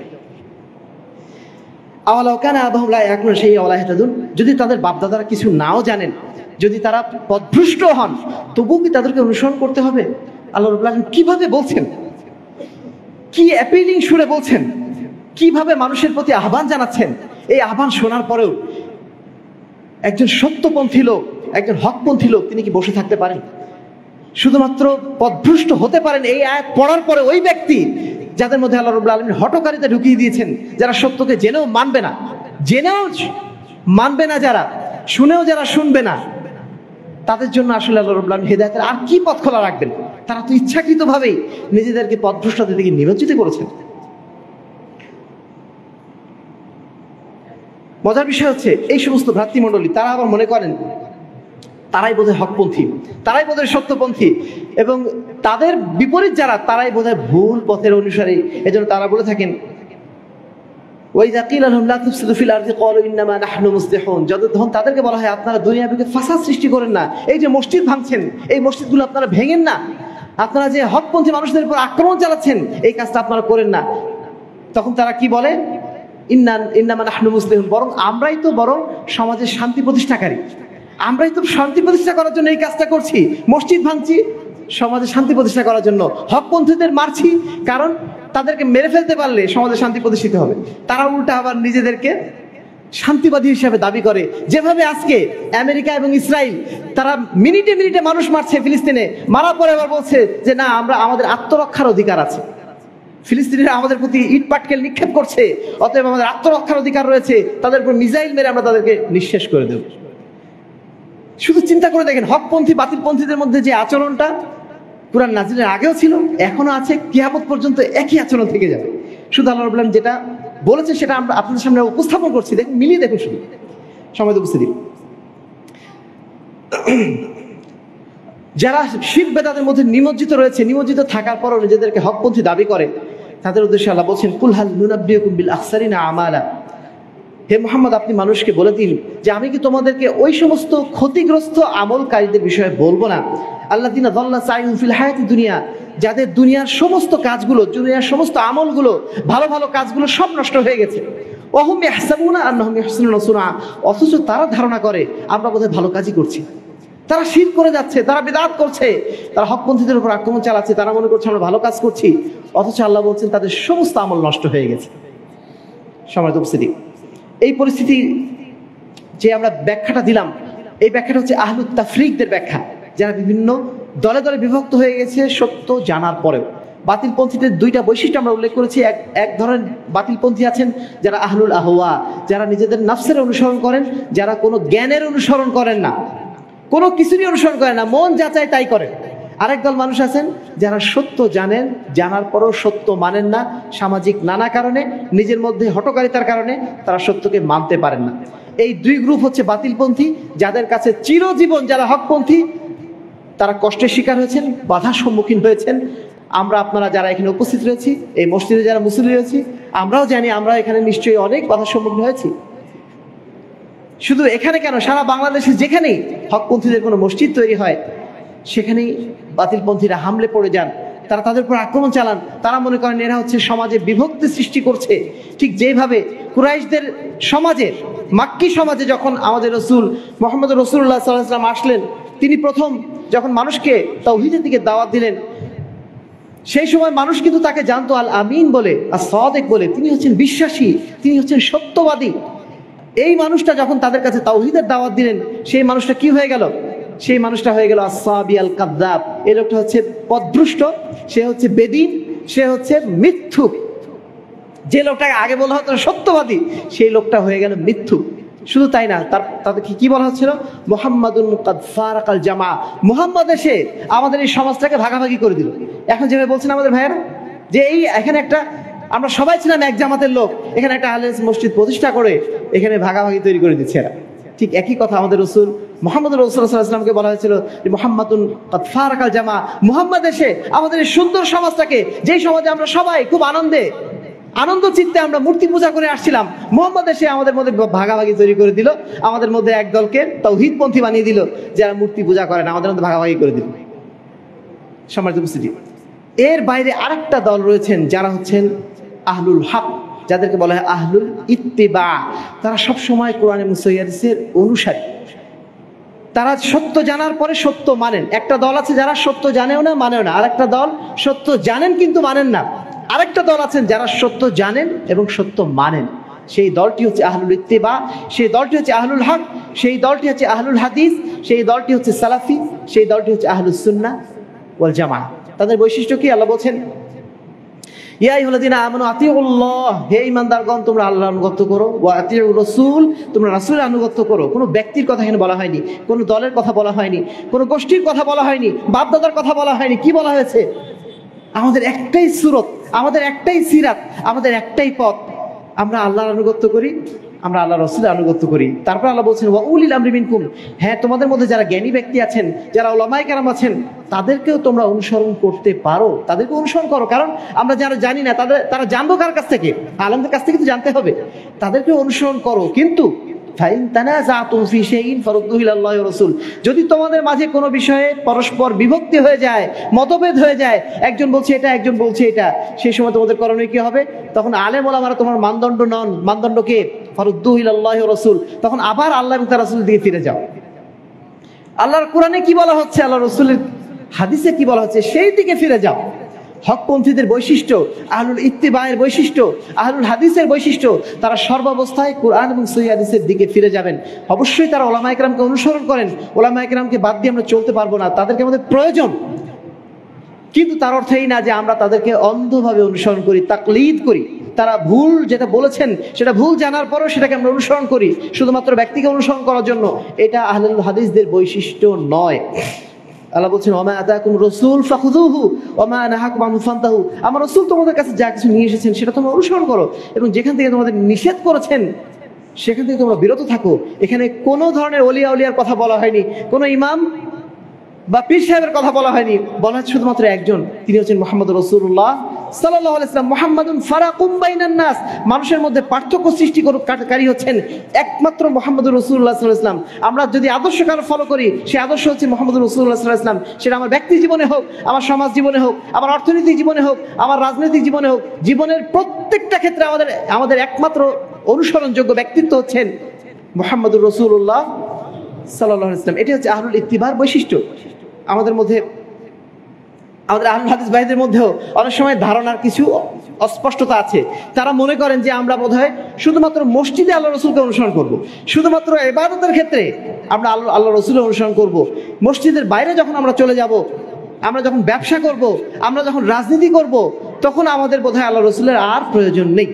আওয়ালাউ কানা আবাহুম লা ইয়াকুলুন শাইআন ওয়া লা ইয়াহতাদুন, যদি তাদের বাপ দাদারা কিছু নাও জানেন, যদি তারা পথভ্রষ্ট হন, তবুও কি তাদেরকে অনুসরণ করতে হবে? আল্লাহ রাব্বুল আলামিন কিভাবে বলছেন, কি অ্যাপিলিং সুরে বলছেন, কিভাবে মানুষের প্রতি আহ্বান জানাচ্ছেন। এই আহ্বান শোনার পরেও একজন সত্যপন্থী লোক, একজন হকপন্থী লোক, তিনি কি বসে থাকতে পারেন? শুধুমাত্র পথভ্রষ্ট হতে পারেন এই আয়াত পড়ার পরে ওই ব্যক্তি যাদের মধ্যে আল্লাহ রাব্বুল আলামিন হঠকারিতা ঢুকিয়ে দিয়েছেন, যারা সত্যকে জেনেও মানবে না, যারা শুনেও যারা শুনবে না, তাদের জন্য আসলে আল্লাহ রাব্বুল আলামিন হেদায়েতের আর কি পথ খোলা রাখবেন? তারা তো ইচ্ছাকৃতভাবেই নিজেদেরকে পথভ্রষ্টতার দিকে নিমজ্জিত করেছেন। মজার বিষয় হচ্ছে এই সমস্ত ভ্রাতৃমণ্ডলী তারা আবার মনে করেন তারাই বোধহয় হকপন্থী, তারাই বোধহয় সত্যপন্থী, এবং তাদের বিপরীত যারা তারাই বোধহয় ভুল পথের অনুসারী। এজন্য তারা বলে থাকেন ওয়াইযা কিলা লাহুম লা তুফসিদু ফিল আরদি ক্বালু ইন্নামা নাহনু মুসলিহুন, যখন তাদেরকে বলা হয় আপনারা দুনিয়াতে ফাসাদ সৃষ্টি করেন না, এই যে মসজিদ ভাঙছেন, এই মসজিদগুলো আপনারা ভেঙেন না, আপনারা যে হকপন্থী মানুষদের উপর আক্রমণ চালাচ্ছেন এই কাজটা আপনারা করেন না, তখন তারা কি বলে? ইন্নামা নাহনু মুসলিহুন, বরং আমরাই তো সমাজের শান্তি প্রতিষ্ঠাকারী, আমরাই তো শান্তি প্রতিষ্ঠা করার জন্য এই কাজটা করছি, মসজিদ ভাঙছি সমাজে শান্তি প্রতিষ্ঠা করার জন্য, হকপন্থীদের মারছি কারণ তাদেরকে মেরে ফেলতে পারলে সমাজে শান্তি প্রতিষ্ঠিত হবে। তারা উল্টা আবার নিজেদেরকে শান্তিবাদী হিসেবে দাবি করে, যেভাবে আজকে আমেরিকা এবং ইসরায়েল তারা মিনিটে মিনিটে মানুষ মারছে ফিলিস্তিনে, মারার পরে আবার বলছে যে না, আমাদের আত্মরক্ষার অধিকার আছে, ফিলিস্তিনিরা আমাদের প্রতি ইট পাটকেল নিক্ষেপ করছে, অতএব আমাদের আত্মরক্ষার অধিকার রয়েছে, তাদের উপর মিসাইল মেরে আমরা তাদেরকে নিঃশেষ করে দেব। শুধু চিন্তা করে দেখেন, হকপন্থী বাতিলপন্থীদের মধ্যে যে আচরণটা কুরআন নাজিলের আগেও ছিল, এখনো আছে, কিয়ামত পর্যন্ত একই আচরণ থেকে যাবে। শুধু আল্লাহ রাব্বুল আলামিন যেটা বলেছে সেটা আমরা আপনাদের সামনে উপস্থাপন করছি, দেখুন, মিলিয়ে দেখুন। শুধু সময় উপস্থিতি যারা শিরক বেদাতের মধ্যে নিমজ্জিত রয়েছে, নিমজ্জিত থাকার পরও নিজেদেরকে হকপন্থী দাবি করে, তাদের উদ্দেশ্যে আল্লাহ বলছেন কুল হাল নুনাব্বিউকুম বিল আখসারিনা আমালা, হে মুহাম্মদ আপনি মানুষকে বলে দিন যে আমি কি তোমাদেরকে ওই সমস্ত ক্ষতিগ্রস্ত আমলকারীদের বিষয়ে বলবো না? আল্লাযিনা যাল্লা সাইয়ুহুম ফিল হায়াতি দুনিয়া, যাদের দুনিয়ার সমস্ত কাজগুলো, দুনিয়ার সমস্ত আমলগুলো, ভালো ভালো কাজগুলো সব নষ্ট হয়ে গেছে। ওয়াহুম ইয়াহসাবুনা আন্নাহুম ইহসিনুনা সুনআ, অথচ তারা ধারণা করে আমরা বোধহয় ভালো কাজই করছি। তারা শিরক করে যাচ্ছে, তারা বিদআত করছে, তারা হকপন্থীদের উপর আক্রমণ চালাচ্ছে, তারা মনে করছে আমরা ভালো কাজ করছি, অথচ আল্লাহ বলছেন তাদের সমস্ত আমল নষ্ট হয়ে গেছে। সম্মানিত উপস্থিতি, এই পরিস্থিতি যে আমরা ব্যাখ্যাটা দিলাম, এই ব্যাখ্যাটা হচ্ছে আহলুত তাফরিকদের ব্যাখ্যা, যারা বিভিন্ন দলে দলে বিভক্ত হয়ে গেছে সত্য জানার পরেও। বাতিলপন্থীদের দুইটা বৈশিষ্ট্য আমরা উল্লেখ করেছি। এক ধরনের বাতিলপন্থী আছেন যারা আহলুল আহওয়া, যারা নিজেদের নফসের অনুসরণ করেন, যারা কোনো জ্ঞানের অনুসরণ করেন না, কোনো কিছুরই অনুসরণ করেন না, মন যা চায় তাই করেন। আরেক দল মানুষ আছেন যারা সত্য জানেন, জানার পরও সত্য মানেন না, সামাজিক নানা কারণে, নিজের মধ্যে হঠকারিতার কারণে তারা সত্যকে মানতে পারেন না। এই দুই গ্রুপ হচ্ছে বাতিলপন্থী, যাদের কাছে চিরজীবন যারা হকপন্থী তারা কষ্টের শিকার হয়েছেন, বাধার সম্মুখীন হয়েছেন। আমরা আপনারা যারা এখানে উপস্থিত রয়েছি, এই মসজিদে যারা মুসল্লি রয়েছি, আমরাও জানি আমরা এখানে নিশ্চয়ই অনেক বাধার সম্মুখীন হয়েছি। শুধু এখানে কেন, সারা বাংলাদেশে যেখানেই হকপন্থীদের কোনো মসজিদ তৈরি হয় সেখানেই বাতিলপন্থীরা হামলে পড়ে যান, তারা তাদের উপর আক্রমণ চালান। তারা মনে করেন এরা হচ্ছে সমাজে বিভক্তি সৃষ্টি করছে, ঠিক যেভাবে কুরাইশদের সমাজে, মাক্কি সমাজে যখন আমাদের রসুল মুহাম্মদ রাসূলুল্লাহ সাল্লাল্লাহু আলাইহি ওয়াসাল্লাম আসলেন, তিনি প্রথম যখন মানুষকে তাওহীদের দিকে দাওয়াত দিলেন, সেই সময় মানুষ কিন্তু তাকে জানতো আল আমিন বলে, আর সাদিক বলে, তিনি হচ্ছেন বিশ্বাসী, তিনি হচ্ছেন সত্যবাদী। এই মানুষটা যখন তাদের কাছে তাওহীদের দাওয়াত দিলেন, সেই মানুষটা কি হয়ে গেল? সেই মানুষটা হয়ে গেল আসসাবি আল কাযযাব। এই লোকটা হচ্ছে পথভ্রষ্ট, সে হচ্ছে বেদিন, সে হচ্ছে মিথ্যুক। যে লোকটাকে আগে বলা হতো সত্যবাদী, সেই লোকটা হয়ে গেল মিথ্যুক। শুধু তাই না, তাদেরকে কি বলা হচ্ছিল? মুহাম্মাদুন কাদ ফারাকাল জামা। মুহাম্মদ এসে আমাদের এই সমাজটাকে ভাগাভাগি করে দিল। এখন যেভাবে বলছেন আমাদের ভাইয়েরা যে এই এখানে একটা, আমরা সবাই ছিলাম এক জামাতের লোক, এখানে একটা আহলে হাদিস মসজিদ প্রতিষ্ঠা করে এখানে ভাগাভাগি তৈরি করে দিচ্ছে এরা। ঠিক একই কথা আমাদের রসুল মুহাম্মদ রাসূলুল্লাহ সাল্লাল্লাহু আলাইহি ওয়াসাল্লামকে বলা হয়েছিল যে মুহাম্মাদুন কাদ ফারাকাল জামা। মুহাম্মদ এসে আমাদের এই সুন্দর সমাজটাকে, যেই সমাজে আমরা সবাই খুব আনন্দ চিত্তে আমরা মূর্তি পূজা করে আসছিলাম, মুহাম্মদ এসে আমাদের মধ্যে ভাগাভাগি তৈরি করে দিল, আমাদের মধ্যে এক দলকে তাওহীদপন্থী বানিয়ে দিল, যারা মূর্তি পূজা করে না, আমাদের মধ্যে ভাগাভাগি করে দিল। সম্মানিত উপস্থিতি, এর বাইরে আরেকটা দল রয়েছেন যারা হচ্ছেন আহলুল হক, যাদেরকে বলা হয় আহলুল ইত্তিবা। তারা সব সময় কোরআন এবং সহিহ হাদিসের অনুসারী। তারা সত্য জানার পরে সত্য মানেন। একটা দল আছে যারা সত্য জানেও না, মানেও না। আরেকটা দল সত্য জানেন কিন্তু মানেন না। আরেকটা দল আছেন যারা সত্য জানেন এবং সত্য মানেন। সেই দলটি হচ্ছে আহলুল ইত্তিবা, সেই দলটি হচ্ছে আহলুল হক, সেই দলটি হচ্ছে আহলুল হাদিস, সেই দলটি হচ্ছে সালাফি, সেই দলটি হচ্ছে আহলুস সুন্নাহ ওয়াল জামাআহ। তাদের বৈশিষ্ট্য কি? আল্লাহ বলছেন ইয়া আইয়ুহাল্লাযীনা আমানু আতিউল্লাহ, হে ঈমানদারগণ তোমরা আল্লাহর আনুগত্য করো, ওয়া আতিউর রাসূল, তোমরা রাসূলের আনুগত্য করো। কোনো ব্যক্তির কথা এখানে বলা হয়নি, কোনো দলের কথা বলা হয়নি, কোনো গোষ্ঠীর কথা বলা হয়নি, বাপদাদার কথা বলা হয়নি। কি বলা হয়েছে? আমাদের একটাই সুরত, আমাদের একটাই সিরাত, আমাদের একটাই পথ। আমরা আল্লাহর আনুগত্য করি, আমরা আল্লাহ রাসূলের আনুগত্য করি। তারপর আল্লাহ বলছেন ওয়া উলিল আমরি মিনকুম, হ্যাঁ তোমাদের মধ্যে যারা জ্ঞানী ব্যক্তি আছেন, যারা উলামায়ে কেরাম আছেন, তাদেরকেও তোমরা অনুসরণ করতে পারো, তাদেরকে অনুসরণ করো। কারণ আমরা যারা জানি না তারা জানবো কার কাছ থেকে? আলেমদের কাছ থেকে তো জানতে হবে। তাদেরকে অনুসরণ করো, কিন্তু ফাইন তানাযাতুম ফি শাইইন ফারুদ্দুহু ইলাল্লাহি ওয়া রাসূল, যদি তোমাদের মাঝে কোনো বিষয়ে পরস্পর বিভক্তি হয়ে যায়, মতভেদ হয়ে যায়, একজন বলছে এটা, একজন বলছে এটা, সেই সময় তোমাদের করণীয় কি হবে? তখন আলেম ওলামারা তোমার মানদণ্ড নন। মানদণ্ড কে? ফারুদ্দুহু ইলাল্লাহি ওয়া রাসূল। তখন আবার আল্লাহ এবং তার রাসূলের দিকে ফিরে যাও। আল্লাহর কোরআনে কি বলা হচ্ছে, আল্লাহ রাসূলের হাদিসে কি বলা হচ্ছে, সেই দিকে ফিরে যাও। হকপন্থীদের বৈশিষ্ট্য, আহলুল ইত্তিবায়ের বৈশিষ্ট্য, আহলুল হাদিসের বৈশিষ্ট্য, তারা সর্বাবস্থায় কোরআন এবং সহিহ হাদিসের দিকে ফিরে যাবেন। অবশ্যই তারা উলামায়ে কেরামকে অনুসরণ করেন। উলামায়ে কেরামকে বাদ দিয়ে আমরা চলতে পারবো না, তাদেরকে আমাদের প্রয়োজন। কিন্তু তার অর্থ এই না যে আমরা তাদেরকে অন্ধভাবে অনুসরণ করি, তাকলিদ করি। তারা ভুল যেটা বলেছেন সেটা ভুল জানার পরেও সেটাকে আমরা অনুসরণ করি শুধুমাত্র ব্যক্তিকে অনুসরণ করার জন্য। এটা আহলুল হাদিসদের বৈশিষ্ট্য নয়। আল্লাহ বলছেন ওমা আতাকুম রাসূল ফাখুযুহু ওমা নাহাকুম আনহু ফান্তাহু, আমার রাসূল তোমাদের কাছে যা কিছু নিয়ে এসেছেন সেটা তোমরা অনুসরণ করো, এবং যেখান থেকে তোমাদের নিষেধ করেছেন সেখান থেকে তোমরা বিরত থাকো। এখানে কোনো ধরনের ওলিয়া উলিয়ার কথা বলা হয়নি, কোনো ইমাম বা পীর সাহেবের কথা বলা হয়নি, বলা হচ্ছে শুধুমাত্র একজন, তিনি হচ্ছেন মুহাম্মদ রাসূলুল্লাহ সাল্লাল্লাহু আলাইহি ওয়াসাল্লাম। মুহাম্মাদুন ফারাকুম বাইনান নাস, মানুষের মধ্যে পার্থক্য সৃষ্টিকারী হচ্ছেন একমাত্র মুহাম্মদুর রাসূলুল্লাহ সাল্লাল্লাহু আলাইহি ওয়াসাল্লাম। আমরা যদি আদর্শ কারো ফলো করি, সেই আদর্শ হচ্ছে মুহাম্মদুর রাসূলুল্লাহ সাল্লাল্লাহু আলাইহি ওয়াসাল্লাম। সেটা আমার ব্যক্তি জীবনে হোক, আমার সমাজ জীবনে হোক, আমার অর্থনৈতিক জীবনে হোক, আমার রাজনৈতিক জীবনে হোক, জীবনের প্রত্যেকটা ক্ষেত্রে আমাদের একমাত্র অনুসরণযোগ্য ব্যক্তিত্ব হচ্ছেন মুহাম্মদুর রাসূলুল্লাহ সাল্লাল্লাহু আলাইহি ওয়াসাল্লাম। এটি হচ্ছে আহলুল ইত্তিবার বৈশিষ্ট্য। আমাদের মধ্যে, আমাদের আহলুল হাদিস ভাইদের মধ্যেও অনেক সময় ধারণার কিছু অস্পষ্টতা আছে। তারা মনে করেন যে আমরা বোধহয় শুধুমাত্র মসজিদে আল্লাহ রসুলকে অনুসরণ করব, শুধুমাত্র ইবাদতের ক্ষেত্রে আমরা আল্লাহ রসুলের অনুসরণ করব। মসজিদের বাইরে যখন আমরা চলে যাব, আমরা যখন ব্যবসা করব, আমরা যখন রাজনীতি করব, তখন আমাদের বোধহয় আল্লাহ রসুলের আর প্রয়োজন নেই।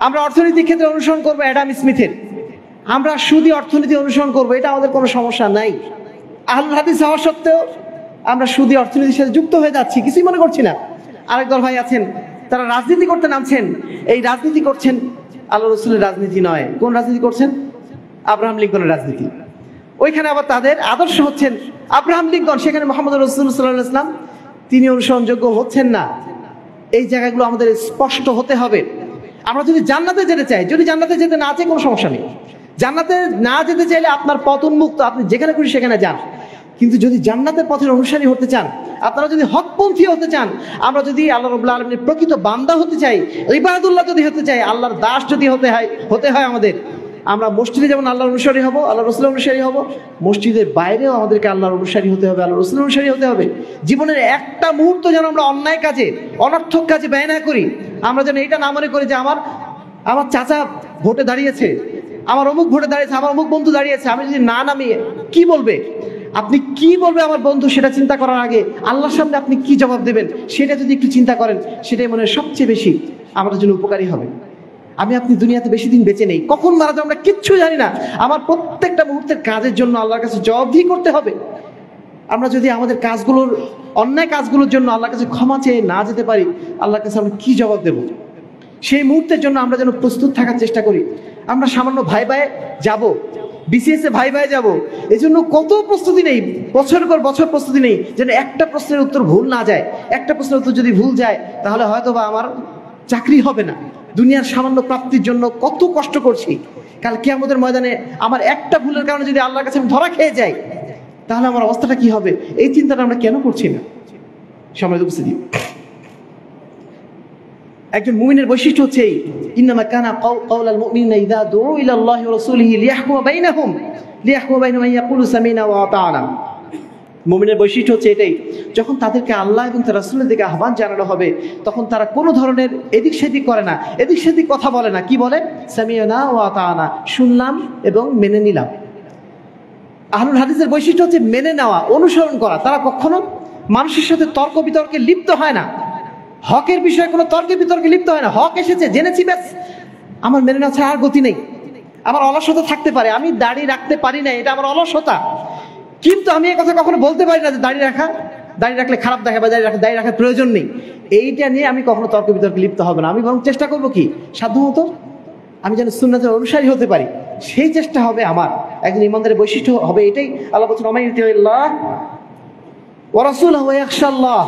আমরা অর্থনৈতিক ক্ষেত্রে অনুসরণ করবো অ্যাডাম স্মিথের, আমরা সুদী অর্থনীতি অনুসরণ করবো, এটা আমাদের কোনো সমস্যা নাই। আহলুল হাদিস হওয়া সত্ত্বেও আমরা সুদী অর্থনীতির সাথে যুক্ত হয়ে যাচ্ছি, কিছুই মনে করছি না। আরেক দল ভাই আছেন, তারা রাজনীতি করতে নামছেন, এই রাজনীতি করছেন আল্লাহ রসুলের রাজনীতি নয়। কোন রাজনীতি করছেন? আব্রাহাম লিঙ্কনের রাজনীতি। ওইখানে আবার তাদের আদর্শ হচ্ছেন আব্রাহাম লিঙ্কন, সেখানে মুহাম্মদ রাসূলুল্লাহ সাল্লাল্লাহু আলাইহি ওয়াসাল্লাম তিনি অনুসরণযোগ্য হচ্ছেন না। এই জায়গাগুলো আমাদের স্পষ্ট হতে হবে। আমরা যদি জান্নাতে যেতে চাই, যদি জান্নাতে যেতে না চাই কোনো সমস্যা নেই। জান্নাতে না যেতে চাইলে আপনার পথ উন্মুক্ত, আপনি যেখানে খুশি সেখানে যান। কিন্তু যদি জান্নাতের পথের অনুসারী হতে চান, আপনারা যদি হকপন্থী হতে চান, আমরা যদি আল্লাহ রাব্বুল আলামিনের প্রকৃত বান্দা হতে চাই, ইবাদুল্লাহ যদি হতে চাই, আল্লাহর দাস যদি হতে হয় আমাদের, আমরা মসজিদে যেমন আল্লাহর অনুসারী হব, আল্লাহ রসুলের অনুসারী হব, মসজিদের বাইরেও আমাদেরকে আল্লাহর অনুসারী হতে হবে, আল্লাহ রসুলের অনুসারী হতে হবে। জীবনের একটা মুহূর্ত যেন আমরা অন্যায় কাজে, অনর্থক কাজে ব্যয় না করি। আমরা যেন এটা না মনে করি যে আমার চাচা ভোটে দাঁড়িয়েছে, আমার অমুক ভোটে দাঁড়িয়েছে, আমার অমুক বন্ধু দাঁড়িয়েছে, আমি যদি না নামি কি বলবে, আপনি কি বলবে আমার বন্ধু সেটা চিন্তা করার আগে আল্লাহর সামনে আপনি কি জবাব দেবেন সেটা যদি একটু চিন্তা করেন, সেটাই মনে হয় সবচেয়ে বেশি আমাদের জন্য উপকারী হবে। আপনি দুনিয়াতে বেশি দিন বেঁচে নেই, কখন মারা যাবো আমরা কিচ্ছু জানি না। আমার প্রত্যেকটা মুহূর্তের কাজের জন্য আল্লাহর কাছে জবাবদিহি করতে হবে। আমরা যদি আমাদের কাজগুলোর, অন্যায় কাজগুলোর জন্য আল্লাহর কাছে ক্ষমা চেয়ে না যেতে পারি, আল্লাহর কাছে আমরা কি জবাব দেব? সেই মুহূর্তের জন্য আমরা যেন প্রস্তুত থাকার চেষ্টা করি। আমরা সামান্য ভাই যাব, বিসিএস এ ভাই যাব, এই জন্য কত প্রস্তুতি নেই, বছরের পর বছর প্রস্তুতি নেই, যেন একটা প্রশ্নের উত্তর ভুল না যায়। একটা প্রশ্নের উত্তর যদি ভুল যায় তাহলে হয়তো বা আমার চাকরি হবে না। দুনিয়ার সামান্য প্রাপ্তির জন্য কত কষ্ট করছি, কাল কিয়ামতের ময়দানে আমার একটা ভুলের কারণে যদি আল্লাহর কাছে আমি ধরা খেয়ে যাই, তাহলে আমার অবস্থাটা কি হবে? এই চিন্তাটা আমরা কেন করছি না? সম্মানিত উপস্থিতি, একজন মুমিনের বৈশিষ্ট্য হচ্ছে এই, ইন্নামা কানা কাওলাল মুমিনিনা ইযা দুউ ইলাল্লাহি ওয়া রাসূলিহি লিয়াহকুমা বাইনাহুম আন ইয়াকুলু সামি'না ওয়া আতা'না। মুমিনের বৈশিষ্ট্য হচ্ছে এটাই, যখন তাদেরকে আল্লাহ এবং তার রাসূলের দিকে আহ্বান জানানো হবে, তখন তারা কোনো ধরনের এদিক সেদিক করে না, এদিক সেদিক কথা বলে না। কি বলে? সামি'না ওয়া আতা'না, শুনলাম এবং মেনে নিলাম। আহলুল হাদিসের বৈশিষ্ট্য হচ্ছে মেনে নেওয়া, অনুসরণ করা। তারা কখনো মানুষের সাথে তর্ক বিতর্কে লিপ্ত হয় না, হকের বিষয়ে কোনো তর্কে বিতর্কে লিপ্ত হয় না। হক এসেছে, জেনেছি, ব্যাস, আমার মেনে নেওয়া ছাড়া আর গতি নেই। আমার অলসতা থাকতে পারে, আমি দাড়ি রাখতে পারি না, এটা আমার অলসতা, কিন্তু আমি এই কথা কখনো বলতে পারি না যে দাড়ি রাখলে খারাপ দেখে বা দাড়ি রাখার প্রয়োজন নেই। এইটা নিয়ে আমি কখনো তর্ক বিতর্কে লিপ্ত হবে না। আমি বরং চেষ্টা করবো কি, সাধ্যমতো আমি যেন সুন্নাতের অনুসারী হতে পারি, সেই চেষ্টা হবে আমার। একজন ইমানদারের বৈশিষ্ট্য হবে এটাই। আল্লাহ বলছেন, ওয়া মান ইউতি'ল্লাহ ওয়া রাসূলাহু ওয়া ইয়াখশাল্লাহ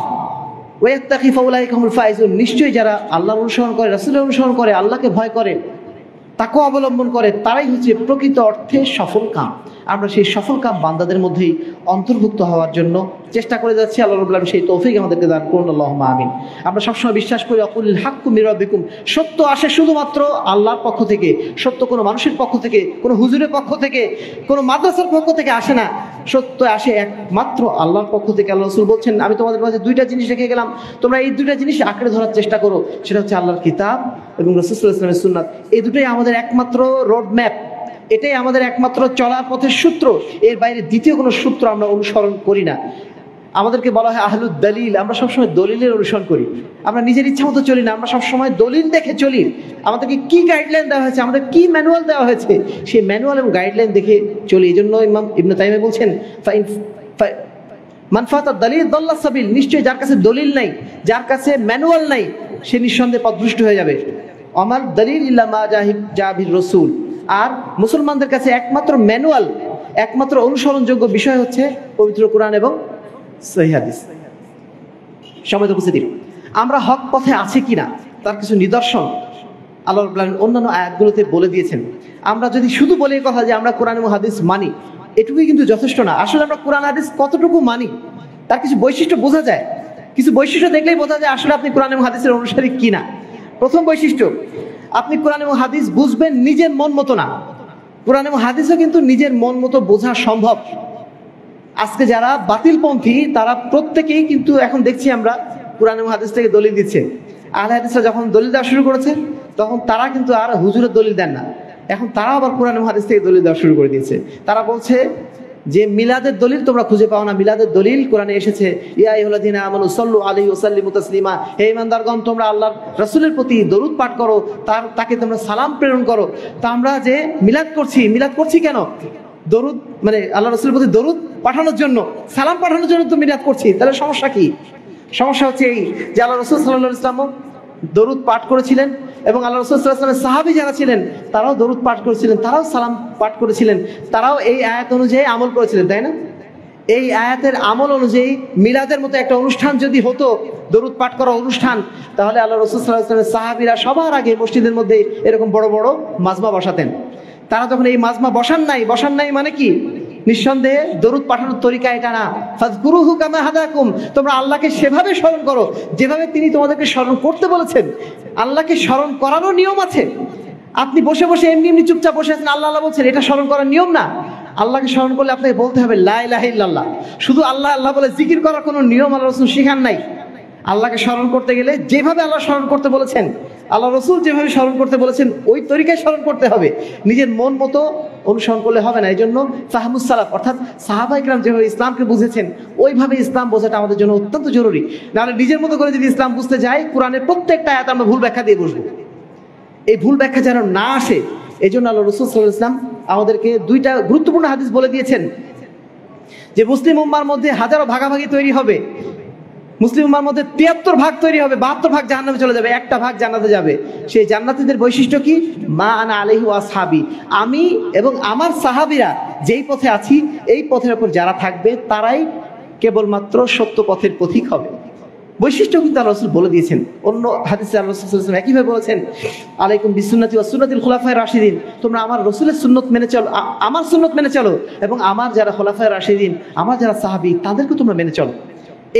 ওয়া ইয়াত্তাকি ফাউলাইকা হুমুল ফাইজুন। নিশ্চয়ই যারা আল্লাহর অনুসরণ করে, রাসূলের অনুসরণ করে, আল্লাহকে ভয় করে, তাকওয়া অবলম্বন করে, তারাই হচ্ছে প্রকৃত অর্থে সফল কাম। আমরা সেই সফল কাম বান্দাদের মধ্যেই অন্তর্ভুক্ত হওয়ার জন্য চেষ্টা করে যাচ্ছি। আল্লাহ রাব্বুল আলামিন সেই তৌফিক আমাদেরকে দান করুন, আল্লাহুম্মা আমিন। আমরা সবসময় বিশ্বাস করি, আকুলিল হাক্কু মির রাব্বিকুম, সত্য আসে শুধুমাত্র আল্লাহর পক্ষ থেকে। সত্য কোনো মানুষের পক্ষ থেকে, কোনো হুজুরের পক্ষ থেকে, কোনো মাদ্রাসার পক্ষ থেকে আসে না। সত্য আসে একমাত্র আল্লাহর পক্ষ থেকে। আল্লাহ রাসূল বলছেন, আমি তোমাদের মাঝে দুইটা জিনিস রেখে গেলাম, তোমরা এই দুইটা জিনিস আঁকড়ে ধরার চেষ্টা করো। সেটা হচ্ছে আল্লাহর কিতাব এবং রাসূল সাল্লাল্লাহু আলাইহি ওয়াসাল্লামের সুন্নাত। এই দুটোই আমাদের একমাত্র রোড ম্যাপ, এটাই আমাদের একমাত্র চলার পথের সূত্র। এর বাইরে দ্বিতীয় কোনো সূত্র আমরা অনুসরণ করি না। আমাদেরকে বলা হয় আহলুদ দলিল, আমরা সবসময় দলিলের অনুসরণ করি, আমরা নিজের ইচ্ছা মতো চলি না, আমরা সবসময় দলিল দেখে চলি। আমাদেরকে কি গাইডলাইন দেওয়া হয়েছে, আমাদের কি ম্যানুয়াল দেওয়া হয়েছে, সেই ম্যানুয়াল এবং গাইডলাইন দেখে চলি। এই জন্য ইমাম ইবনে তাইমিয়া বলছেন, মান ফাতাদ দলিল দাল্লাস সাবিল, নিশ্চয়ই যার কাছে দলিল নাই, যার কাছে ম্যানুয়াল নাই, সে নিঃসন্দেহে পথভ্রষ্ট হয়ে যাবে। আমার দলিল ইল্লা মা জাহির রাসূল। আর মুসলমানদের কাছে একমাত্র ম্যানুয়াল, একমাত্র অনুসরণযোগ্য বিষয় হচ্ছে পবিত্র কোরআন এবং সহিহ হাদিস। সম্মানিত উপস্থিতি, আমরা হক পথে আছি কিনা তার কিছু নিদর্শন আল্লাহ রাব্বুল আলামিন অন্যান্য আয়াতগুলোতে বলে দিয়েছেন। আমরা যদি শুধু বলি কথা যে আমরা কোরআন এবং হাদিস মানি, এটুকুই কিন্তু যথেষ্ট না। আসলে আমরা কোরআন হাদিস কতটুকু মানি তার কিছু বৈশিষ্ট্য বোঝা যায়। কিছু বৈশিষ্ট্য দেখলেই বোঝা যায় আসলে আপনি কোরআন এবং হাদিসের অনুসারী কিনা। প্রথম বৈশিষ্ট্য, আপনি কোরআন এবং হাদিস বুঝবেন নিজের মন মতো না। কোরআন এবং হাদিসও কিন্তু নিজের মন মতো বোঝা সম্ভব। আজকে যারা বাতিলপন্থী তারা প্রত্যেকেই কিন্তু এখন দেখছি আমরা কোরআন এবং হাদিস থেকে দলিল দিচ্ছে। আহলে হাদিসরা যখন দলিল দেওয়া শুরু করেছে তখন তারা কিন্তু আর হুজুরের দলিল দেন না, এখন তারা আবার কোরআন এবং হাদিস থেকে দলিল দেওয়া শুরু করে দিয়েছে। তারা বলছে যে মিলাদের দলিল তোমরা খুঁজে পাও না, মিলাদের দলিল কোরআনে এসেছে, ইয়া আইয়ুহাল্লাযীনা আমানু সাল্লু আলাইহি ওয়া সাল্লিমু তাসলিমা, হে ঈমানদারগণ তোমরা আল্লাহর রাসূলের প্রতি দরুদ পাঠ করো, তাকে তোমরা সালাম প্রেরণ করো। তা আমরা যে মিলাদ করছি কেন? দরুদ মানে আল্লাহ রাসূলের প্রতি দরুদ পাঠানোর জন্য, সালাম পাঠানোর জন্য তো মিলাদ করছি। তাহলে সমস্যা কি? সমস্যা হচ্ছে এই যে আল্লাহ রাসূল সাল্লাল্লাহু আলাইহি ওয়াসাল্লাম দরুদ পাঠ করেছিলেন এবং আল্লাহ রাসূল সাল্লাল্লাহু আলাইহি ওয়াসাল্লামের সাহাবী যারা ছিলেন তারাও দরুদ পাঠ করেছিলেন, তারাও সালাম পাঠ করেছিলেন, তারাও এই আয়াত অনুযায়ী আমল করেছিলেন, তাই না? এই আয়াতের আমল অনুযায়ী মিলাদের মতো একটা অনুষ্ঠান যদি হতো, দরুদ পাঠ করা অনুষ্ঠান, তাহলে আল্লাহ রাসূল সাল্লাল্লাহু আলাইহি ওয়াসাল্লামের সাহাবীরা সবার আগে মসজিদের মধ্যে এরকম বড় বড় মাজমা বসাতেন। তারা যখন এই মাজমা বসান নাই মানে কি? নিঃসন্দেহে দরুদ পাঠানোর তরিকা এটা না। ফাযকুরুহু কামা হাদাকুম, তোমরা আল্লাহকে সেভাবে স্মরণ করো যেভাবে তিনি তোমাদেরকে স্মরণ করতে বলেছেন। আল্লাহকে স্মরণ করারও নিয়ম আছে। আপনি বসে বসে এমনি এমনি চুপচাপ বসে আছেন, আল্লাহ আল্লাহ বলছেন, এটা স্মরণ করার নিয়ম না। আল্লাহকে স্মরণ করলে আপনাকে বলতে হবে লা ইলাহা ইল্লাল্লাহ। শুধু আল্লাহ আল্লাহ বলে জিকির করার কোনো নিয়ম আল্লাহ রাসূল শিখান নাই। আল্লাহকে স্মরণ করতে গেলে যেভাবে আল্লাহ স্মরণ করতে বলেছেন, আল্লাহ রসুল যেভাবে স্মরণ করতে বলেছেন, ওই তরিকায় স্মরণ করতে হবে। নিজের মন মতো অনুসরণ করলে হবে না। এই জন্য ফাহমুস সালাফ অর্থাৎ সাহাবা ইকরাম যেভাবে ইসলামকে বুঝেছেন, ওইভাবে ইসলাম বোঝাটা আমাদের জন্য অত্যন্ত জরুরি। নাহলে নিজের মতো করে যদি ইসলাম বুঝতে যাই, কোরআনের প্রত্যেকটা আয়াত আমরা ভুল ব্যাখ্যা দিয়ে বসবো। এই ভুল ব্যাখ্যা যেন না আসে, এই জন্য আল্লাহ রসুল সাল্লাল্লাহু আলাইহি ওয়াসাল্লাম আমাদেরকে দুইটা গুরুত্বপূর্ণ হাদিস বলে দিয়েছেন যে মুসলিম উম্মার মধ্যে হাজারো ভাগাভাগি তৈরি হবে। মুসলিম উম্মার মধ্যে 73 ভাগ তৈরি হবে, 72 ভাগ জাহান্নামে চলে যাবে, একটা ভাগ জান্নাতে যাবে। সেই জান্নাতীদের বৈশিষ্ট্য কি? মা আনা আলাইহি ওয়া আসহাবি, আমি এবং আমার সাহাবীরা যেই পথে আছি, এই পথের উপর যারা থাকবে তারাই কেবলমাত্র সত্য পথের পথিক হবে। বৈশিষ্ট্য কিন্তু আল্লাহ রাসূল বলে দিয়েছেন। অন্য হাদিসে আল্লাহ রাসূল সাল্লাল্লাহু আলাইহি ওয়াসাল্লাম একইভাবে বলেছেন, আলাইকুম বিসুন্নতি ওয়া সুন্নাতিল খুলাফায়ে রাশিদিন, তোমরা আমার রাসূলের সুন্নত মেনে চলো, আমার সুন্নত মেনে চলো, এবং আমার যারা খুলাফায়ে রাশিদিন, আমার যারা সাহাবী, তাদেরকে তোমরা মেনে চলো।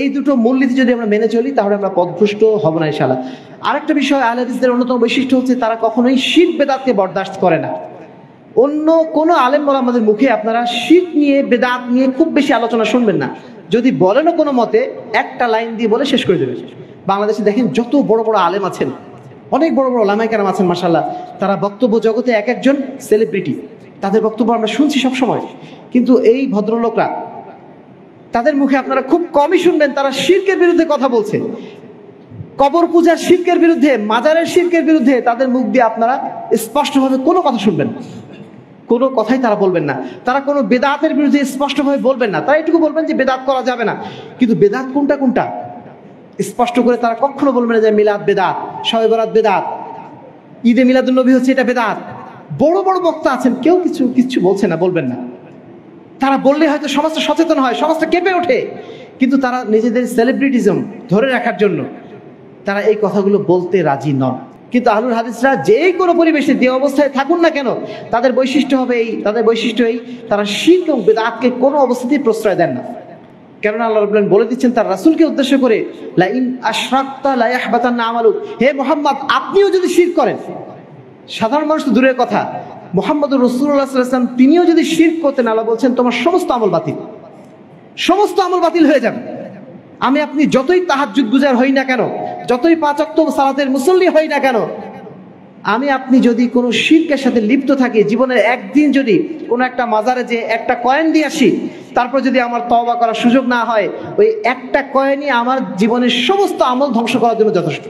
এই দুটো মূলনীতি যদি আমরা মেনে চলি, তাহলে আমরা পথভ্রষ্ট হব না ইনশাআল্লাহ। আরেকটা বিষয়, আহলে হাদিসদের অন্যতম বৈশিষ্ট্য হচ্ছে তারা কখনোই শিরক বেদাতকে বরদাস্ত করে না। অন্য কোনো আলেম ওলামাদের মুখে আপনারা শিরক নিয়ে, বেদাত নিয়ে খুব বেশি আলোচনা শুনবেন না। যদি বলেনও কোনো মতে, একটা লাইন দিয়ে বলে শেষ করে দেবে। বাংলাদেশে দেখেন যত বড় বড় আলেম আছেন, অনেক বড় বড় ওলামায়ে কেরাম আছেন মাশাআল্লাহ, তারা বক্তব্য জগতে এক একজন সেলিব্রিটি, তাদের বক্তব্য আমরা শুনছি সব সময়। কিন্তু এই ভদ্রলোকরা, তাদের মুখে আপনারা খুব কমই শুনবেন তারা শিরকের বিরুদ্ধে কথা বলছে। কবর পূজার শিরকের বিরুদ্ধে, মাজারের শিরকের বিরুদ্ধে তাদের মুখ দিয়ে আপনারা স্পষ্টভাবে কোনো কথা শুনবেন না। কোনো কথাই তারা বলবেন না। তারা কোনো বেদাতের বিরুদ্ধে স্পষ্টভাবে বলবেন না। তারা এটুকু বলবেন যে বেদাত করা যাবে না, কিন্তু বেদাত কোনটা কোনটা স্পষ্ট করে তারা কখনো বলবেন না যে মিলাদ বেদাত, শবে বরাত বেদাত, ঈদে মিলাদুন নবী হচ্ছে এটা বেদাত। বড় বড় বক্তা আছেন, কেউ কিছু বলছে না, বলবেন না। তারা বললে হয়তো সমাজটা সচেতন হয়, সমাজটা কেঁপে ওঠে, কিন্তু তারা নিজেদের সেলিব্রিটিজম ধরে রাখার জন্য তারা এই কথাগুলো বলতে রাজি নন। কিন্তু আহলুল হাদিসরা যেই কোনো পরিবেশে, যে অবস্থায় থাকুন না কেন, তাদের বৈশিষ্ট্য হবে এই, তারা শিরক এবং বিদআতকে কোনো অবস্থাতেই প্রশ্রয় দেন না। কেননা আল্লাহ রাব্বুল আলামিন বলে দিচ্ছেন তার রাসূলকে উদ্দেশ্য করে, লা ইন আশরাকতা লা ইয়াহবাতান্না আমালুক, হে মুহাম্মদ আপনিও যদি শিরক করেন, সাধারণ মানুষ তো দূরের কথা, মুহাম্মদুর রাসূলুল্লাহ সাল্লাল্লাহু আলাইহি ওয়াসাল্লাম তিনিও যদি শিরক করতেন, আল্লাহ বলছেন তোমার সমস্ত আমল বাতিল, সমস্ত আমল বাতিল হয়ে যাবে। আমি আপনি যতই তাহাজ্জুদ গুজার হই না কেন, যতই 5 ওয়াক্ত সালাতের মুসল্লি হই না কেন, আমি আপনি যদি কোনো শিরকের সাথে লিপ্ত থাকি, জীবনের একদিন যদি কোনো একটা মাজারে যে একটা কয়েন দিয়ে আসি, তারপর যদি আমার তওবা করার সুযোগ না হয়, ওই একটা কয়েনই আমার জীবনের সমস্ত আমল ধ্বংস করার জন্য যথেষ্ট।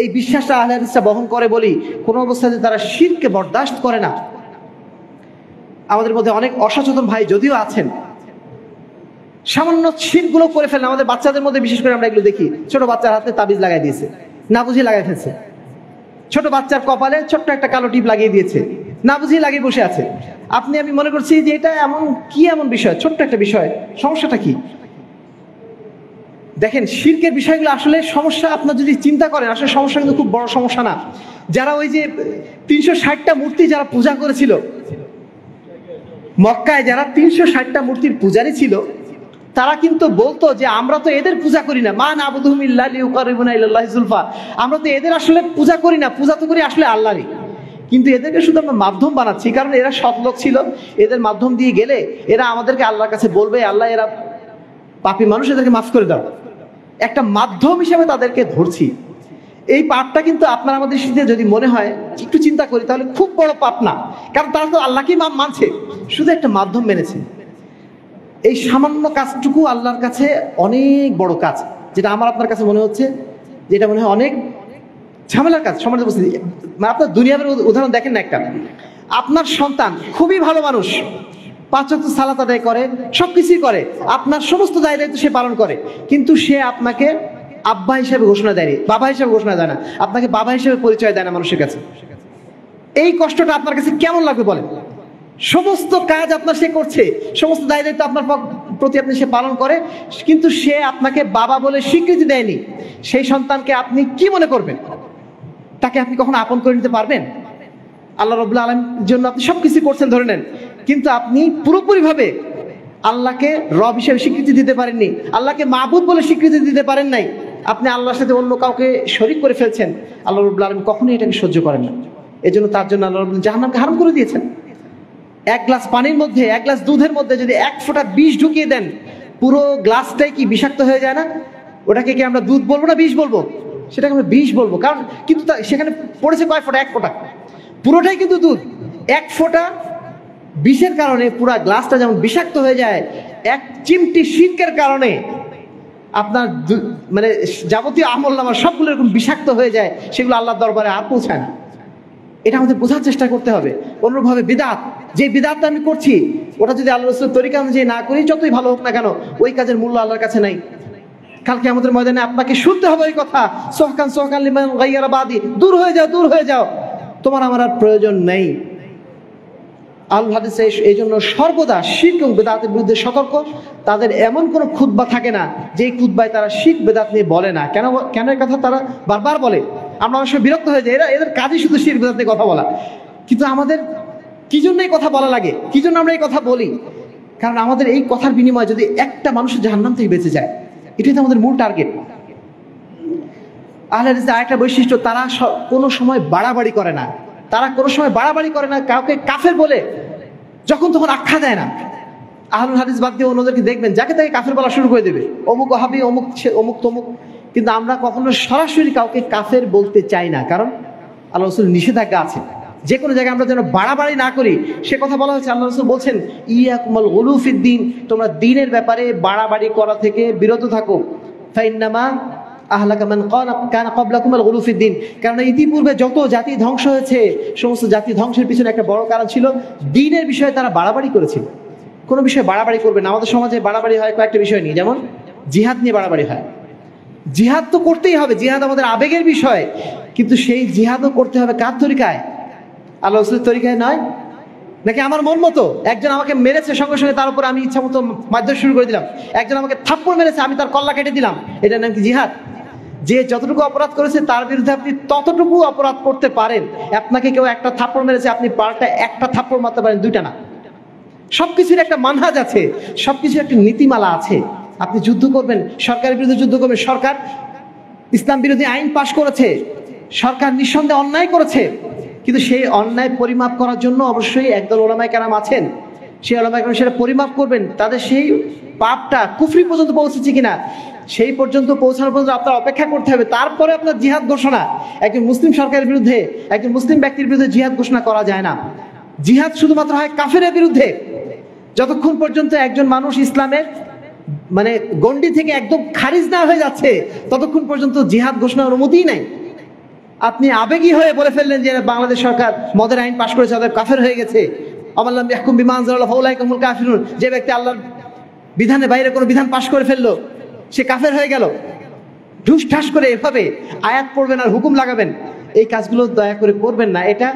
এই বিশ্বাসটা আহলে হাদিসরা বহন করে বলি কোনো অবস্থাতে তারা শিরককে বরদাস্ত করে না। আমাদের মধ্যে অনেক অসচেতন ভাই যদিও আছেন, সামান্য শিরকগুলো করে ফেলেন। আমাদের বাচ্চাদের মধ্যে বিশেষ করে আমরা এগুলো দেখি, ছোট বাচ্চার হাতে তাবিজ লাগাই দিয়েছে, না বুঝিয়ে লাগাই ফেলছে। ছোট বাচ্চার কপালে ছোট্ট একটা কালো টিপ লাগিয়ে দিয়েছে, না বুঝিয়ে লাগিয়ে বসে আছে। আমি মনে করছি যে এটা এমন বিষয়, ছোট্ট একটা বিষয়, সমস্যাটা কি? দেখেন শিরকের বিষয়গুলো আসলে সমস্যা, আপনার যদি চিন্তা করেন আসলে সমস্যা কিন্তু খুব বড় সমস্যা না। যারা ওই যে 360টা মূর্তি যারা পূজা করেছিল মক্কায়, যারা 360টা মূর্তির পূজারী ছিল, তারা কিন্তু বলতো যে আমরা তো এদের পূজা করি না, মা নাবুদুহুম ইল্লা লিয়ুকাররিবুনা ইলাল্লাহি যুলফা, আমরা তো এদের আসলে পূজা করি না, পূজা তো করি আসলে আল্লাহরই, কিন্তু এদেরকে শুধু আমরা মাধ্যম বানাচ্ছি, কারণ এরা সৎ লোক ছিল, এদের মাধ্যম দিয়ে গেলে এরা আমাদেরকে আল্লাহর কাছে বলবে, আল্লাহ এরা পাপী মানুষ, এদেরকে মাফ করে দাও, একটা মাধ্যম হিসেবে তাদেরকে ধরছি। এই পাপটা কিন্তু আপনার আমাদের সাথে যদি মনে হয় একটু চিন্তা করি, তাহলে খুব বড় পাপ না, কারণ তারা তো আল্লাহকেই মানছে, শুধু একটা মাধ্যম মেনেছে। এই সামান্য কাজটুকু আল্লাহর কাছে অনেক বড় কাজ, যেটা আমার আপনার কাছে মনে হচ্ছে যেটা মনে হয় অনেক ঝামেলার কাজ। সমাজে উপস্থিতি, আপনার দুনিয়ার উদাহরণ দেখেন না একটা, আপনার সন্তান খুবই ভালো মানুষ, 5 ওয়াক্ত সালাত আদায় করে, সবকিছুই করে, আপনার সমস্ত দায় দায়িত্ব সে পালন করে, কিন্তু সে আপনাকে আব্বা হিসেবে ঘোষণা দেয়নি, বাবা হিসেবে ঘোষণা দেয় না, আপনাকে বাবা হিসেবে পরিচয় দেয় না মানুষের কাছে। এই কষ্টটা আপনার কাছে কেমন লাগবে বলেন? সমস্ত কাজ আপনার সে করছে, সমস্ত দায় দায়িত্ব আপনার প্রতি আপনি সে পালন করে, কিন্তু সে আপনাকে বাবা বলে স্বীকৃতি দেয়নি। সেই সন্তানকে আপনি কি মনে করবেন? তাকে আপনি কখনো আপন করে নিতে পারবেন? আল্লাহ রাব্বুল আলামিনের জন্য আপনি সবকিছু করছেন, ধরে নেন কিন্তু আপনি পুরোপুরিভাবে আল্লাহকে রব হিসেবে স্বীকৃতি দিতে পারেননি, আল্লাহকে মাবুদ বলে স্বীকৃতি দিতে পারেন নাই, আপনি আল্লাহর সাথে অন্য কাউকে শরীক করে ফেলছেন। আল্লাহ রাব্বুল আলামিন কখনোই এটাকে সহ্য করেন না। এজন্য তার জন্য আল্লাহ রাব্বুল আলামিন জাহান্নামকে হারাম করে দিয়েছেন। এক গ্লাস পানির মধ্যে, এক গ্লাস দুধের মধ্যে যদি এক ফোঁটা বিষ ঢুকিয়ে দেন, পুরো গ্লাসটাই কি বিষাক্ত হয়ে যায় না? ওটাকে কি আমরা দুধ বলবো না বিষ বলবো? সেটাকে আমরা বিষ বলবো, কারণ কিন্তু সেখানে পড়েছে কয় ফোঁটা? এক ফোঁটা, পুরোটাই কিন্তু দুধ। এক ফোঁটা বিষের কারণে পুরো গ্লাসটা যেমন বিষাক্ত হয়ে যায়, এক চিমটি শিরকের কারণে আপনার মানে যাবতীয় আমল নামার সবগুলো এরকম বিষাক্ত হয়ে যায়, সেগুলো আল্লাহর দরবারে আর পৌঁছায় না। এটা আমাদের বোঝার চেষ্টা করতে হবে। অনুরূপভাবে বিদআত, যে বিদআতটা আমি করছি ওটা যদি আল্লাহ রাসূলের তরিকা অনুযায়ী না করি, যতই ভালো হোক না কেন, ওই কাজের মূল্য আল্লাহর কাছে নাই। কালকে আমাদের ময়দানে আপনাকে শুনতে হবে ওই কথা, সোহকান সোহকান লিমান গায়্যারা বাদি, দূর হয়ে যাও, দূর হয়ে যাও, তোমার আমার আর প্রয়োজন নেই। আল হাদিসে এই জন্য সর্বদা শিরক এবং বেদাতের বিরুদ্ধে সতর্ক। তাদের এমন কোনো খুতবা থাকে না যে খুতবায় তারা শিরক বেদাত নিয়ে বলে না। কেন এই কথা তারা বারবার বলে? আমরা অবশ্য বিরক্ত হয়ে যাই, এদের কাজই শুধু শিরক বেদাত নিয়ে কথা বলা। কিন্তু আমাদের কি জন্য এই কথা বলা লাগে, কি জন্য আমরা এই কথা বলি? কারণ আমাদের এই কথার বিনিময়ে যদি একটা মানুষের জাহান্নাম থেকে বেঁচে যায়, এটাই তো আমাদের মূল টার্গেট। আহলে হাদিসের আরেকটা বৈশিষ্ট্য, তারা কোনো সময় বাড়াবাড়ি করে না। তারা কোনো সময় বাড়াবাড়ি করে না, কাউকে কাফের বলে যখন তখন আখ্যা দেয় না। আহলুল হাদিস বাদ দিয়ে অন্যদেরকে দেখবেন যাকে তাকে কাফের বলা শুরু করে দেবে, অমুক ওয়াহাবি, অমুক অমুক তমুক। কিন্তু আমরা কখনো সরাসরি কাউকে কাফের বলতে চাই না, কারণ আল্লাহ রাসূল নিষেধাজ্ঞা আছে যে কোনো জায়গায় আমরা যেন বাড়াবাড়ি না করি। সে কথা বলা হয়েছে, আল্লাহ রাসূল বলছেন ইয়াকুমুল গুলু ফিদ্দিন, তোমরা দ্বীনের ব্যাপারে বাড়াবাড়ি করা থেকে বিরত থাকো। ফাইন্নামা আহলাকা মান কানা ক্বাবলাকুমুল গুলু ফিদ্দিন, কারণ ইতিপূর্বে যত জাতি ধ্বংস হয়েছে, সমস্ত জাতি ধ্বংসের পিছনে একটা বড় কারণ ছিল দ্বীনের বিষয়ে তারা বাড়াবাড়ি করেছিল। কোনো বিষয়ে বাড়াবাড়ি করবে না। আমাদের সমাজে বাড়াবাড়ি হয় কয়েকটা বিষয় নিয়ে, যেমন জিহাদ নিয়ে বাড়াবাড়ি হয়। জিহাদ তো করতেই হবে, জিহাদ আমাদের আবেগের বিষয়, কিন্তু সেই জিহাদও করতে হবে কার তরিকায়? আল্লাহ রাসূলের তরিকায় নয়। নাকি আমার মন মতো? একজন আমাকে মেরেছে, সঙ্গে সঙ্গে তার উপর আমি ইচ্ছা মতো মারধর শুরু করে দিলাম। একজন আমাকে থাপ্পড় মেরেছে, আমি তার কল্লা কেটে দিলাম। এটার নাম কি জিহাদ? যে যতটুকু অপরাধ করেছে তার বিরুদ্ধে আপনি ততটুকু অপরাধ করতে পারেন। আপনাকে কেউ একটা থাপ্পড় মেরেছে, আপনি পাল্টা একটা থাপ্পড় মারতে পারেন, দুইটা না। সবকিছুর একটা মানহাজ আছে, সবকিছুর একটা নীতিমালা আছে। আপনি যুদ্ধ করবেন, সরকারের বিরুদ্ধে যুদ্ধ করবেন। সরকার ইসলাম বিরোধী আইন পাশ করেছে, সরকার নিঃসন্দেহে অন্যায় করেছে, কিন্তু সেই অন্যায় পরিমাপ করার জন্য অবশ্যই একদল ওলামায়ে কেরাম আছেন। সেই ওলামায়ে কেরাম সেটা পরিমাপ করবেন, তাদের সেই পাপটা কুফরি পর্যন্ত পৌঁছেছে কিনা সেই পর্যন্ত পৌঁছানোর পর্যন্ত আপনার অপেক্ষা করতে হবে। তারপরে আপনার জিহাদ ঘোষণা। একজন মুসলিম সরকারের বিরুদ্ধে, একজন মুসলিম ব্যক্তির বিরুদ্ধে জিহাদ ঘোষণা করা যায় না। জিহাদ শুধুমাত্র হয় কাফেরের বিরুদ্ধে। যতক্ষণ পর্যন্ত একজন মানুষ ইসলামের মানে গণ্ডি থেকে একদম খারিজ না হয়ে যাচ্ছে, ততক্ষণ পর্যন্ত জিহাদ ঘোষণার অনুমতিই নাই। আপনি আবেগী হয়ে বলে ফেললেন যে বাংলাদেশ সরকার মদের আইন পাশ করেছে, তাদের কাফের হয়ে গেছে। আমাল্লাম ইয়াহকুম বিমা আনজালাল্লাহু ফাউলাইকা হুমুল কাফিরুন, যে ব্যক্তি আল্লাহর বিধানের বাইরে কোনো বিধান পাশ করে ফেললো সে কাফের হয়ে গেল। ঢুস ঠাস করে এভাবে আয়াত পড়বেন আর হুকুম লাগাবেন, এই কাজগুলো দয়া করে করবেন না। এটা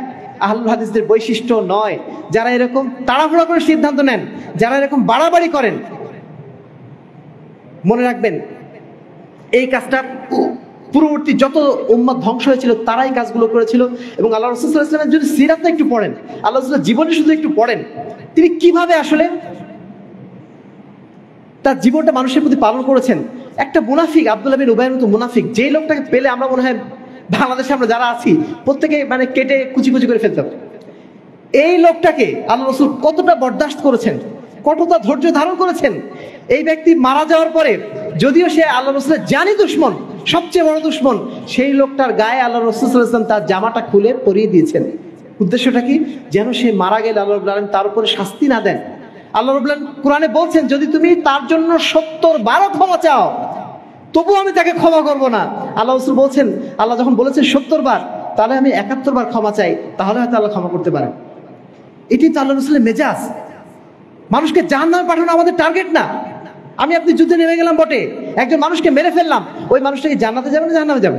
আহলুল হাদিসদের বৈশিষ্ট্য নয়। যারা এরকম তাড়াহুড়া করে সিদ্ধান্ত নেন, যারা এরকম বাড়াবাড়ি করেন, মনে রাখবেন এই কাজটা পূর্ববর্তী যত উম্মত ধ্বংস হয়েছিল তারাই কাজগুলো করেছিল। এবং আল্লাহ রাসূল সাল্লাল্লাহু আলাইহি ওয়াসাল্লামের যদি সিরাতটা একটু পড়েন, আল্লাহ রাসূলের জীবনে শুধু একটু পড়েন, তিনি কিভাবে আসলে তার জীবনটা মানুষের প্রতি পালন করেছেন। একটা মুনাফিক, আব্দুল্লাহ বিন উবাইয়ের মতো মুনাফিক, যেই লোকটাকে পেলে আমরা মনে হয় বাংলাদেশে আমরা যারা আছি প্রত্যেকে মানে কেটে কুচি কুচি করে ফেলতাম। এই লোকটাকে আল্লাহ রাসূল কতটা বরদাস্ত করেছেন, কতটা ধৈর্য ধারণ করেছেন। এই ব্যক্তি মারা যাওয়ার পরে, যদিও সে আল্লাহ রাসূলের জানি দুশমন, সবচেয়ে বড় দুশমন, সেই লোকটার গায়ে আল্লাহ রাসূল সাল্লাল্লাহু আলাইহি ওয়াসাল্লাম তার জামাটা খুলে পরিয়ে দিয়েছেন। উদ্দেশ্যটা কি? যেন সে মারা গেলে আল্লাহ রাব্বুল আলামিন তার উপরে শাস্তি না দেন। আল্লাহ রাব্বুল আলামিন কোরআনে বলছেন, যদি তুমি তার জন্য 70 বার ক্ষমা চাও তবু আমি তাকে ক্ষমা করব না। আল্লাহ রাসূল বলছেন, আল্লাহ যখন বলেছেন 70 বার, তাহলে আমি 71 বার ক্ষমা চাই, তাহলে হয়তো আল্লাহ ক্ষমা করতে পারেন। এটি তো আল্লাহ রাসূলের মেজাজ। মানুষকে জাহান্নামে পাঠানো আমাদের টার্গেট না। আমি আপনি যুদ্ধে নেমে গেলাম বটে, একজন মানুষকে মেরে ফেললাম, ওই মানুষটাকে জান্নাতে যাবে না জাহান্নামে যাবে?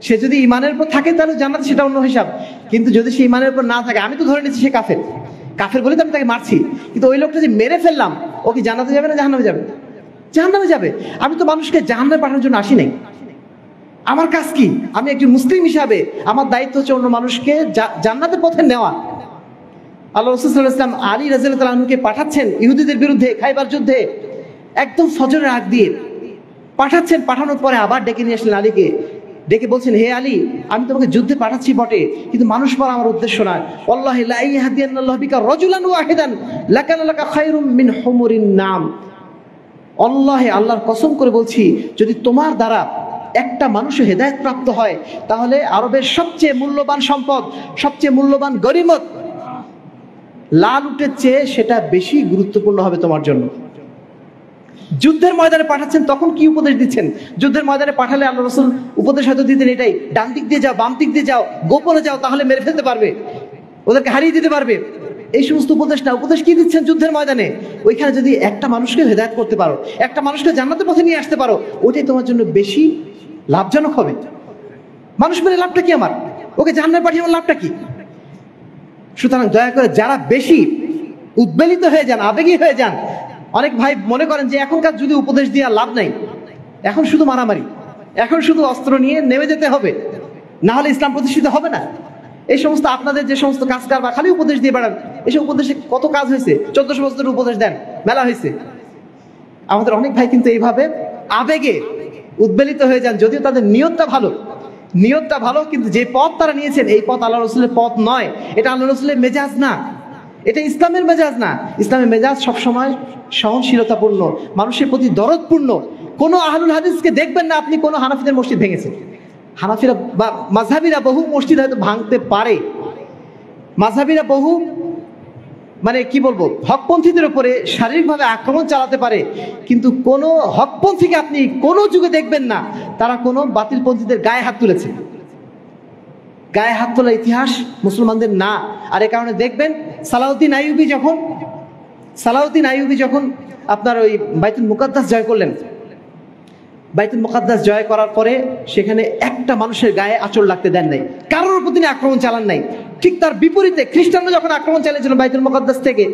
সে যদি ইমানের উপর থাকে তাহলে জান্নাত, সেটা অন্য হিসাব। কিন্তু যদি সে ইমানের উপর না থাকে, আমি তো ধরে নিচ্ছি সে কাফের, কাফের বলে তো আমি তাকে মারছি, কিন্তু ওই লোকটা যে মেরে ফেললাম, ও কি জান্নাতে যাবে না জাহান্নামে যাবে? জাহান্নামে যাবে। আমি তো মানুষকে জাহান্নামে পাঠানোর জন্য আসি নাই। আমার কাজ কি? আমি একজন মুসলিম হিসাবে আমার দায়িত্ব হচ্ছে অন্য মানুষকে জান্নাতের পথে নেওয়া। আল্লাহ রাসূল সাল্লাল্লাহু আলাইহি ওয়াসাল্লাম আলী রাদিয়াল্লাহু তাআলা আনহুকে পাঠাচ্ছেন ইহুদিদের বিরুদ্ধে খাইবার যুদ্ধে, একদম ফজরের আগ দিয়ে পাঠাচ্ছেন। পাঠানোর পরে আবার ডেকে নিয়ে আসলেন আলীকে, ডেকে বলছেন, হে আলী, আমি তোমাকে যুদ্ধে পাঠাচ্ছি বটে, কিন্তু মানুষ মারা আমার উদ্দেশ্য নয়। ওয়াল্লাহি লা ইয়াহদিয়ান্নাল্লাহু বিকা রাজুলান ওয়াহিদান লাকানা লাকা খায়রুম মিন হুমুরিন নাম। আল্লাহে, আল্লাহর কসম করে বলছি, যদি তোমার দ্বারা একটা মানুষও হেদায়েত প্রাপ্ত হয়, তাহলে আরবের সবচেয়ে মূল্যবান সম্পদ, সবচেয়ে মূল্যবান গনিমত লাল উটের চেয়ে সেটা বেশি গুরুত্বপূর্ণ হবে তোমার জন্য। যুদ্ধের ময়দানে পাঠাচ্ছেন, তখন কি উপদেশ দিচ্ছেন? যুদ্ধের ময়দানে পাঠালে আল্লাহ রাসূল উপদেশ হয়তো দিতেন এটাই, ডান দিক দিয়ে যাও, বাম দিক দিয়ে যাও, গোপনে যাও, তাহলে মেরে ফেলতে পারবে, ওদেরকে হারিয়ে দিতে পারবে। এই সমস্ত উপদেশ না, উপদেশ কি দিচ্ছেন যুদ্ধের ময়দানে? ওইখানে যদি একটা মানুষকে হেদায়েত করতে পারো, একটা মানুষকে জান্নাতের পথে নিয়ে আসতে পারো, ওটাই তোমার জন্য বেশি লাভজনক হবে। মানুষ মেরে লাভটা কি আমার? ওকে জান্নাতে পাঠিয়ে আমার লাভটা কি? সুতরাং দয়া করে যারা বেশি উদ্বেলিত হয়ে যান, আবেগী হয়ে যান, অনেক ভাই মনে করেন যে এখনকার যুগে উপদেশ দিয়ে লাভ নাই, এখন শুধু মারামারি, এখন শুধু অস্ত্র নিয়ে নেমে যেতে হবে, না হলে ইসলাম প্রতিষ্ঠিত হবে না। এই সমস্ত আপনাদের যে সমস্ত কাজ কারবার, খালি উপদেশ দিয়ে বেড়ান, এসব উপদেশে কত কাজ হয়েছে? 1400 বছরের উপদেশ দেন, মেলা হয়েছে। আমাদের অনেক ভাই কিন্তু এইভাবে আবেগে উদ্বেলিত হয়ে যান, যদিও তাদের নিয়তটা ভালো, নিয়তটা ভালো, কিন্তু যে পথ তারা নিয়েছেন এই পথ আল্লাহ রাসূলের পথ নয়, এটা আল্লাহ রাসূলের মেজাজ না, এটা ইসলামের মেজাজ না। ইসলামের মেজাজ সবসময় সহনশীলতাপূর্ণ, মানুষের প্রতি দরদপূর্ণ। কোনো আহলুল হাদিসকে দেখবেন না আপনি কোনো হানাফিদের মসজিদ ভেঙেছেন। হানাফিরা বা মাযহাবিরা বহু মসজিদ হয়তো ভাঙতে পারে, মাযহাবিরা বহু মানে কি বলবো, হকপন্থীদের উপরে শারীরিকভাবে আক্রমণ চালাতে পারে, কিন্তু কোনো হকপন্থীকে আপনি কোনো যুগে দেখবেন না তারা কোনো বাতিলপন্থীদের গায়ে হাত তুলেছে। গায়ে হাত তোলার ইতিহাস মুসলমানদের না। আর এ কারণে দেখবেন সালাউদ্দিন আইয়ুবী যখন আপনার ওই বাইতুল মুকাদ্দাস জয় করলেন, বাইতুল মুকাদ্দাস জয় করার পরে সেখানে একটা মানুষের গায়ে আঁচড় লাগতে দেন নাই, কারোর উপর তিনি আক্রমণ চালান নাই। ঠিক তার বিপরীতে খ্রিস্টানরা যখন আক্রমণ চালিয়েছিল বাইতুল মুকাদ্দাস থেকে,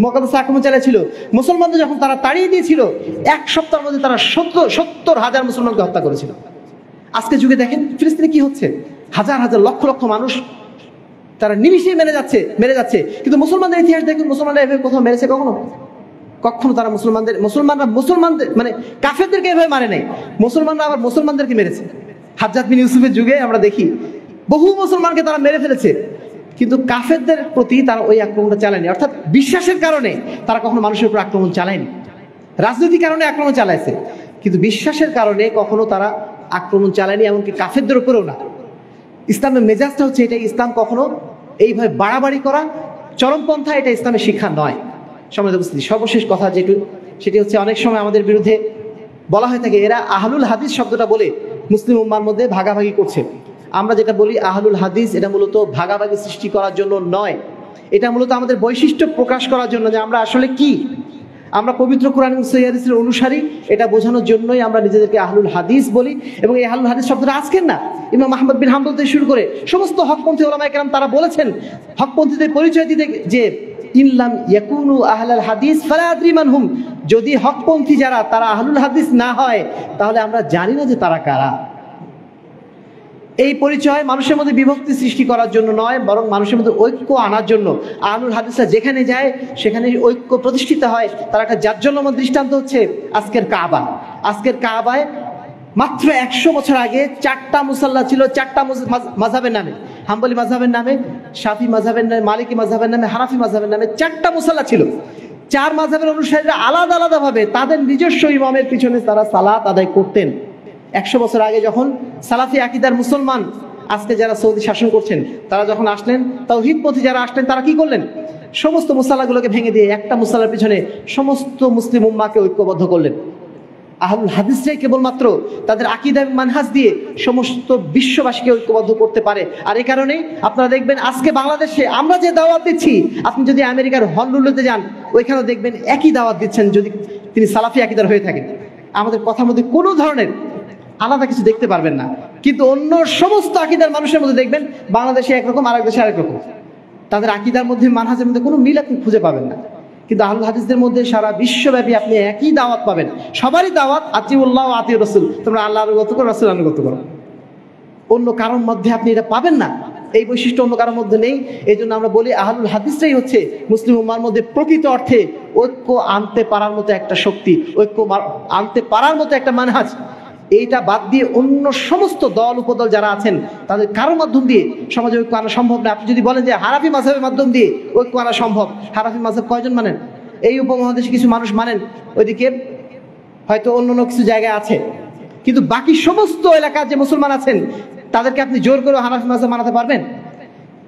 মুকাদ্দাসে আক্রমণ চালিয়েছিল, মুসলমানদের যখন তারা তাড়িয়ে দিয়েছিল, এক সপ্তাহের মধ্যে তারা 70,000 মুসলমানকে হত্যা করেছিল। আজকে যুগে দেখেন ফিলিস্তিনে কি হচ্ছে, হাজার হাজার লক্ষ লক্ষ মানুষ তারা নিমিষেই মেরে যাচ্ছে। কিন্তু মুসলমানদের ইতিহাস দেখুন, মুসলমানরা এভাবে কোথাও মেরেছে কখনো তারা মুসলমানদের মানে কাফেরদেরকে এভাবে মারে নাই, মুসলমানরা আবার মুসলমানদেরকে মেরেছে। হাজ্জাজ বিন ইউসুফের যুগে আমরা দেখি বহু মুসলমানকে তারা মেরে ফেলেছে, কিন্তু কাফেরদের প্রতি তারা ওই আক্রমণটা চালায়নি। অর্থাৎ বিশ্বাসের কারণে তারা কখনো মানুষের উপর আক্রমণ চালায়নি, রাজনৈতিক কারণে আক্রমণ চালাইছে, কিন্তু বিশ্বাসের কারণে কখনো তারা আক্রমণ চালায়নি, এমনকি কাফেরদের উপরেও না। ইসলামের মেজাজটা হচ্ছে এটাই, ইসলাম কখনো এইভাবে বাড়াবাড়ি করা চরমপন্থা, এটা ইসলামের শিক্ষা নয়। সম্মানিত উপস্থিতি, সর্বশেষ কথা সেটি হচ্ছে অনেক সময় আমাদের বিরুদ্ধে বলা হয়ে থাকে এরা আহলুল হাদিস শব্দটা বলে মুসলিম উম্মার মধ্যে ভাগাভাগি করছে। আমরা যেটা বলি আহলুল হাদিস, এটা মূলত ভাগাভাগি সৃষ্টি করার জন্য নয়, এটা মূলত আমাদের বৈশিষ্ট্য প্রকাশ করার জন্য যে আমরা আসলে কি, আমরা পবিত্র কোরআন এবং সহিহ হাদিসের অনুসারী, এটা বোঝানোর জন্যই আমরা নিজেদেরকে আহলুল হাদিস বলি। এবং এই আহলুল হাদিস শব্দটা আজকের না, ইমাম আহমদ বিন হাম্বল থেকে শুরু করে সমস্ত হকপন্থী উলামায়ে কেরাম তারা বলেছেন, হকপন্থীদের পরিচয় দিতে যে ইনলাম ইয়াকুনু আহলাল হাদিস ফালা আদরি মান হুম, যদি হকপন্থী যারা তারা আহলুল হাদিস না হয় তাহলে আমরা জানি না যে তারা কারা। এই পরিচয় মানুষের মধ্যে বিভক্তি সৃষ্টি করার জন্য নয়, বরং মানুষের মধ্যে ঐক্য আনার জন্য। আহলুল হাদিসরা যেখানে যায় সেখানে ঐক্য প্রতিষ্ঠিত হয়। তার একটা জাজ্জল্যমান দৃষ্টান্ত হচ্ছে আজকের কাবা। আজকের কাবায় মাত্র 100 বছর আগে 4টা মুসাল্লা ছিল, 4টা মাযহাবের নামে, হাম্বলি মাযহাবের নামে, শাফি মাযহাবের নামে, মালিকি মাযহাবের নামে, হানাফি মাযহাবের নামে 4টা মুসাল্লা ছিল। 4 মাযহাবের অনুসারীরা আলাদা আলাদাভাবে তাদের নিজস্ব ইমামের পিছনে তারা সালাত আদায় করতেন। 100 বছর আগে যখন সালাফি আকীদার মুসলমান, আজকে যারা সৌদি শাসন করছেন, তারা যখন আসলেন, তাওহীদপন্থী যারা আসলেন, তারা কি করলেন? সমস্ত মুসাল্লাগুলোকে ভেঙে দিয়ে একটা মুসাল্লার পিছনে সমস্ত মুসলিম উম্মাহকে ঐক্যবদ্ধ করলেন। আহলুল হাদিসরাই কেবলমাত্র তাদের আকীদা এবং মানহাজ দিয়ে সমস্ত বিশ্ববাসীকে ঐক্যবদ্ধ করতে পারে। আর এই কারণেই আপনারা দেখবেন আজকে বাংলাদেশে আমরা যে দাওয়াত দিচ্ছি, আপনি যদি আমেরিকার হনলুলুতে যান, ওইখানেও দেখবেন একই দাওয়াত দিচ্ছেন যদি তিনি সালাফি আকীদার হয়ে থাকেন। আমাদের কথার মধ্যে কোনো ধরনের আলাদা কিছু দেখতে পারবেন না, কিন্তু অন্য সমস্ত আকীদার মানুষের মধ্যে দেখবেন বাংলাদেশে একরকম, আরেক দেশে আরেক রকম। তাদের আকীদার মধ্যে, মানহাজের মধ্যে কোনো মিল আপনি খুঁজে পাবেন না। কিন্তু আহলুল হাদিসদের মধ্যে সারা বিশ্বব্যাপী আপনি একই দাওয়াত পাবেন, সবারই দাওয়াত আতিউল্লাহ ওয়া আতিউর রাসূল, তোমরা আল্লাহর আনুগত্য করো, রাসূলের আনুগত্য করো। অন্য কারোর মধ্যে আপনি এটা পাবেন না। এই বৈশিষ্ট্য অন্য কারোর মধ্যে নেই। এই জন্য আমরা বলি আহলুল হাদিসটাই হচ্ছে মুসলিম উম্মার মধ্যে প্রকৃত অর্থে ঐক্য আনতে পারার মতো একটা শক্তি, ঐক্য আনতে পারার মতো একটা মানহাজ। এইটা বাদ দিয়ে অন্য সমস্ত দল উপদল যারা আছেন তাদের কারোর মাধ্যম দিয়ে সমাজে ঐক্য আনা সম্ভব না। আপনি যদি বলেন যে হানাফি মাযহাবের মাধ্যম দিয়ে ঐক্য আনা সম্ভব, হানাফি মাযহাব কয়জন মানেন? এই উপমহাদেশে কিছু মানুষ মানেন, ওইদিকে হয়তো অন্য কিছু জায়গায় আছে, কিন্তু বাকি সমস্ত এলাকার যে মুসলমান আছেন তাদেরকে আপনি জোর করে হানাফি মাযহাব মানাতে পারবেন?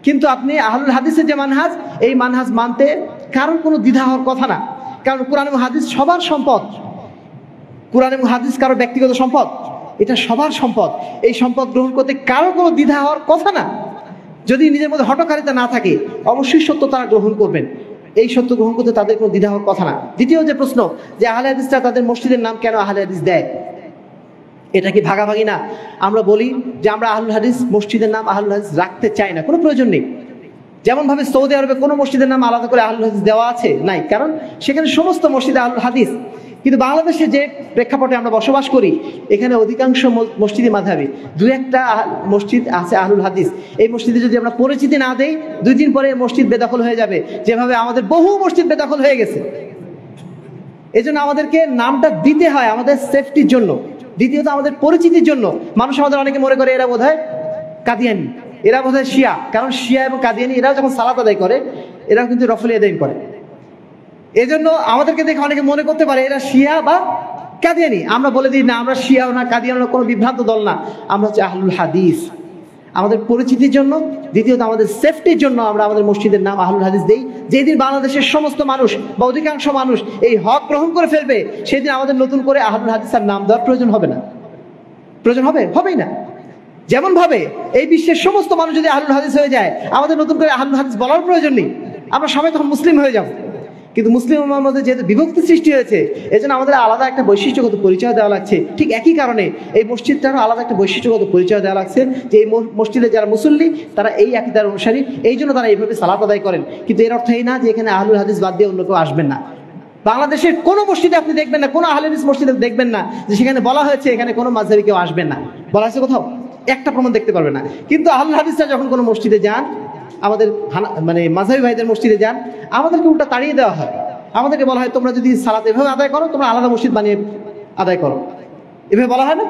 কিন্তু আপনি আহলুল হাদিসের যে মানহাজ, এই মানহাজ মানতে কারোর কোনো দ্বিধা হওয়ার কথা না। কারণ কোরআন এবং হাদিস সবার সম্পদ। কোরআন এবং হাদিস কারো ব্যক্তিগত সম্পদ, এটা সবার সম্পদ। এই সম্পদ গ্রহণ করতে কারো কোনো দ্বিধা হওয়ার কথা না। যদি নিজের মধ্যে হঠকারিতা না থাকে, অবশ্যই সত্য তারা গ্রহণ করবেন। এই সত্য গ্রহণ করতে তাদের কোনো দ্বিধা হওয়ার কথা না। দ্বিতীয় যে প্রশ্ন, যে আহলে হাদিসরা তাদের মসজিদের নাম কেন আহলে হাদিস দেয়? এটা কি ভাগাভাগি না? আমরা বলি যে আমরা আহলুল হাদিস মসজিদের নাম আহলুল হাদিস রাখতে চাই না, কোনো প্রয়োজন নেই। যেমনভাবে সৌদি আরবে কোনো মসজিদের নাম আলাদা করে আহলুল হাদিস দেওয়া আছে নাই, কারণ সেখানে সমস্ত মসজিদে আহলুল হাদিস। কিন্তু বাংলাদেশে যে প্রেক্ষাপটে আমরা বসবাস করি, এখানে অধিকাংশ মসজিদে মাযহাবী, দু একটা মসজিদ আছে আহলুল হাদিস। এই মসজিদে যদি আমরা পরিচিতি না দেই, 2 দিন পরে মসজিদ বেদখল হয়ে যাবে, যেভাবে আমাদের বহু মসজিদ বেদখল হয়ে গেছে। এই জন্য আমাদেরকে নামটা দিতে হয় আমাদের সেফটির জন্য, দ্বিতীয়ত আমাদের পরিচিতির জন্য। মানুষ আমাদের অনেকে মনে করে এরা বোধহয় কাদিয়ানি, এরা বোধহয় শিয়া, কারণ শিয়া এবং কাদিয়ানি এরাও যখন সালাত আদায় করে এরাও কিন্তু রফলি আদায় করে। এজন্য আমাদেরকে দেখে অনেকে মনে করতে পারে এরা শিয়া বা কাদিয়ানি। আমরা বলে দিই না, আমরা শিয়াও না কাদিয়ানি, কোনো বিভ্রান্ত দল না, আমরা হচ্ছে আহলুল হাদিস। আমাদের পরিচিতির জন্য, দ্বিতীয়ত আমাদের সেফটির জন্য আমরা আমাদের মসজিদের নাম আহলুল হাদিস দেই। যেদিন বাংলাদেশের সমস্ত মানুষ বা অধিকাংশ মানুষ এই হক গ্রহণ করে ফেলবে, সেদিন আমাদের নতুন করে আহলুল হাদিসের নাম দেওয়ার প্রয়োজন হবে না। প্রয়োজন হবে? হবেই না। যেমন ভাবে এই বিশ্বের সমস্ত মানুষ যদি আহলুল হাদিস হয়ে যায়, আমাদের নতুন করে আহলুল হাদিস বলার প্রয়োজন নেই। আমরা সবাই তখন মুসলিম হয়ে যাব। কিন্তু মুসলিম উম্মার মধ্যে যেহেতু বিভক্তি সৃষ্টি হয়েছে, এজন্য আমাদের আলাদা একটা বৈশিষ্ট্যগত পরিচয় দেওয়া লাগছে। ঠিক একই কারণে এই মসজিদটারও আলাদা একটা বৈশিষ্ট্যগত পরিচয় দেওয়া লাগছে, যে এই মসজিদে যারা মুসল্লি তারা এই আকীদার অনুসারী, এই জন্য তারা এইভাবে সালাত আদায় করেন। কিন্তু এর অর্থ এই না যে এখানে আহলুল হাদিস বাদ দিয়ে অন্য কেউ আসবেন না। বাংলাদেশের কোনো মসজিদে আপনি দেখবেন না, কোনো আহলে হাদিস মসজিদে দেখবেন না যে সেখানে বলা হয়েছে এখানে কোনো মাযহাবী কেউ আসবেন না। বলা হয়েছে কোথাও? একটা প্রমাণ দেখতে পারবে না। কিন্তু আহলুল হাদিসরা যখন কোনো মসজিদে যান, আমাদের মানে মাযহাবী ভাইদের মসজিদে যান, আমাদেরকে উল্টা তাড়িয়ে দেওয়া হয়। আমাদেরকে বলা হয় তোমরা যদি সালাত এভাবে আদায় করো, তোমরা আলাদা মসজিদ বানিয়ে আদায় করো, এভাবে বলা হয় না?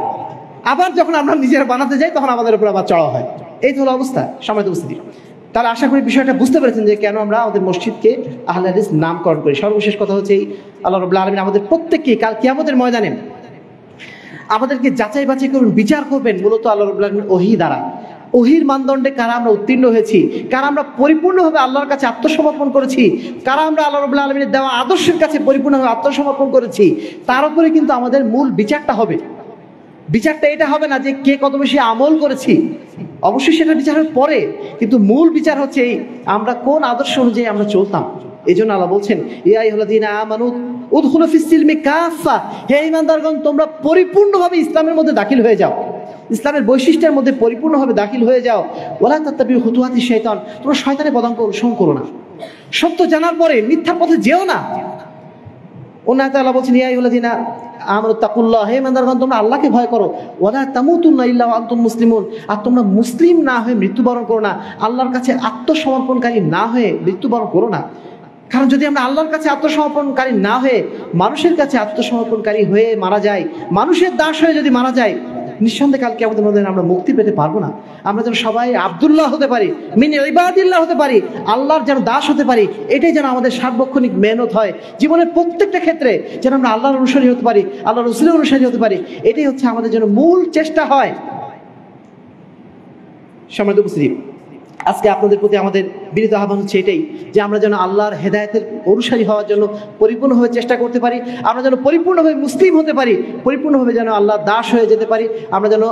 আবার যখন আমরা নিজেরা বানাতে যাই তখন আমাদের উপর আবার চড়া হয়। এই তো হলো অবস্থা, সম্মানিত উপস্থিতি। তাহলে আশা করি বিষয়টা বুঝতে পেরেছেন যে কেন আমরা আমাদের মসজিদকে আহলে হাদিস নামকরণ করি। সর্বশেষ কথা হচ্ছে এই, আল্লাহ রাব্বুল আলামিন আমাদের প্রত্যেককে কাল কিয়ামতের ময়দানে আমাদেরকে যাচাই বাছাই করবেন, বিচার করবেন মূলত আল্লাহ রাব্বুল আলামিন ওহী দ্বারা। ওহীর মানদণ্ডে কারা আমরা উত্তীর্ণ হয়েছি, কারা আমরা পরিপূর্ণভাবে আল্লাহর কাছে আত্মসমর্পণ করেছি, কারা আমরা আল্লাহ রাব্বুল আলামিনের দেওয়া আদর্শের কাছে পরিপূর্ণভাবে আত্মসমর্পণ করেছি, তার উপরে কিন্তু আমাদের মূল বিচারটা হবে। বিচারটা এটা হবে না যে কে কত বেশি আমল করেছি, অবশ্যই সেটা বিচারের পরে, কিন্তু মূল বিচার হচ্ছে এই আমরা কোন আদর্শ অনুযায়ী আমরা চলতাম। এই জন্য আল্লাহ বলছেন ইয়া আইয়ুহাল্লাযীনা আমানু উদখুলু ফিস-সিলমি কাফা, হে ঈমানদারগণ তোমরা পরিপূর্ণভাবে ইসলামের মধ্যে দাখিল হয়ে যাও, ইসলামের বৈশিষ্ট্যের মধ্যে পরিপূর্ণভাবে দাখিল হয়ে যাও। ওয়ালা তাত্তাবিউ খুতুওয়াতিশ শাইতান, তোমরা শয়তানের পদাঙ্ক অনুসরণ করো না। সত্য জানার পরে মিথ্যার পথে যেও না। অন্য আয়াতে আল্লাহ বলছেন ইয়া আইয়ুহাল্লাযীনা আমানু তাকুল্লাহ, হে ঈমানদারগণ তোমরা আল্লাহকে ভয় করো। ওয়ালা তামুতুন্না ইল্লা ওয়া আনতুম মুসলিমুন, আর তোমরা মুসলিম না হয়ে মৃত্যুবরণ করো না, আল্লাহর কাছে আত্মসমর্পণকারী না হয়ে মৃত্যুবরণ করো না। কারণ যদি আমরা আল্লাহর কাছে আত্মসমর্পণকারী না হয়ে মানুষের কাছে আত্মসমর্পণকারী হয়ে মারা যাই, মানুষের দাস হয়ে যদি মারা যায়, নিঃসন্দেহে কাল কিয়ামতের মধ্যে আমরা মুক্তি পেতে পারবো না। আমরা যেন সবাই আব্দুল্লাহ হতে পারি, মিন ইবাদিল্লাহ হতে পারি, আল্লাহর যেন দাস হতে পারি, এটাই যেন আমাদের সার্বক্ষণিক মেহনত হয়। জীবনের প্রত্যেকটা ক্ষেত্রে যেন আমরা আল্লাহর অনুসারী হতে পারি, আল্লাহর রাসূলের অনুসারী হতে পারি, এটাই হচ্ছে আমাদের জন্য মূল চেষ্টা হয়। সম্মানিত উপস্থিতি, আজকে আপনাদের প্রতি আমাদের বিনীত আহ্বান হচ্ছে এটাই, যে আমরা যেন আল্লাহর হেদায়েতের অনুসারী হওয়ার জন্য পরিপূর্ণভাবে চেষ্টা করতে পারি, আমরা যেন পরিপূর্ণভাবে মুসলিম হতে পারি, পরিপূর্ণভাবে যেন আল্লাহর দাস হয়ে যেতে পারি। আমরা যেন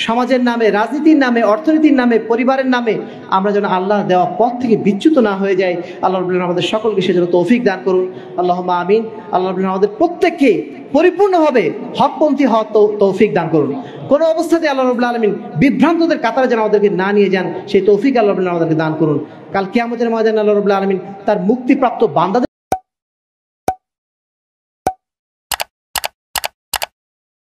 সমাজের নামে, রাজনীতির নামে, অর্থনীতির নামে, পরিবারের নামে আমরা যেন আল্লাহ দেওয়া পথ থেকে বিচ্যুত না হয়ে যাই। আল্লাহ রাব্বুল আলামিন আমাদের সকলকে সেজন্য তৌফিক দান করুন, আল্লাহুম্মা আমিন। আল্লাহ রাব্বুল আলামিন আমাদের প্রত্যেককে পরিপূর্ণভাবে হকপন্থী হওয়ার তৌফিক দান করুন। কোনো অবস্থাতে আল্লাহ রাব্বুল আলামিন বিভ্রান্তদের কাতারে যেন আমাদেরকে না নিয়ে যান, সেই তৌফিক আল্লাহ রাব্বুল আলামিন আমাদেরকে দান করুন। কাল কিয়ামতের ময়দানে আল্লাহ রাব্বুল আলামিন তার মুক্তিপ্রাপ্ত বান্দাদের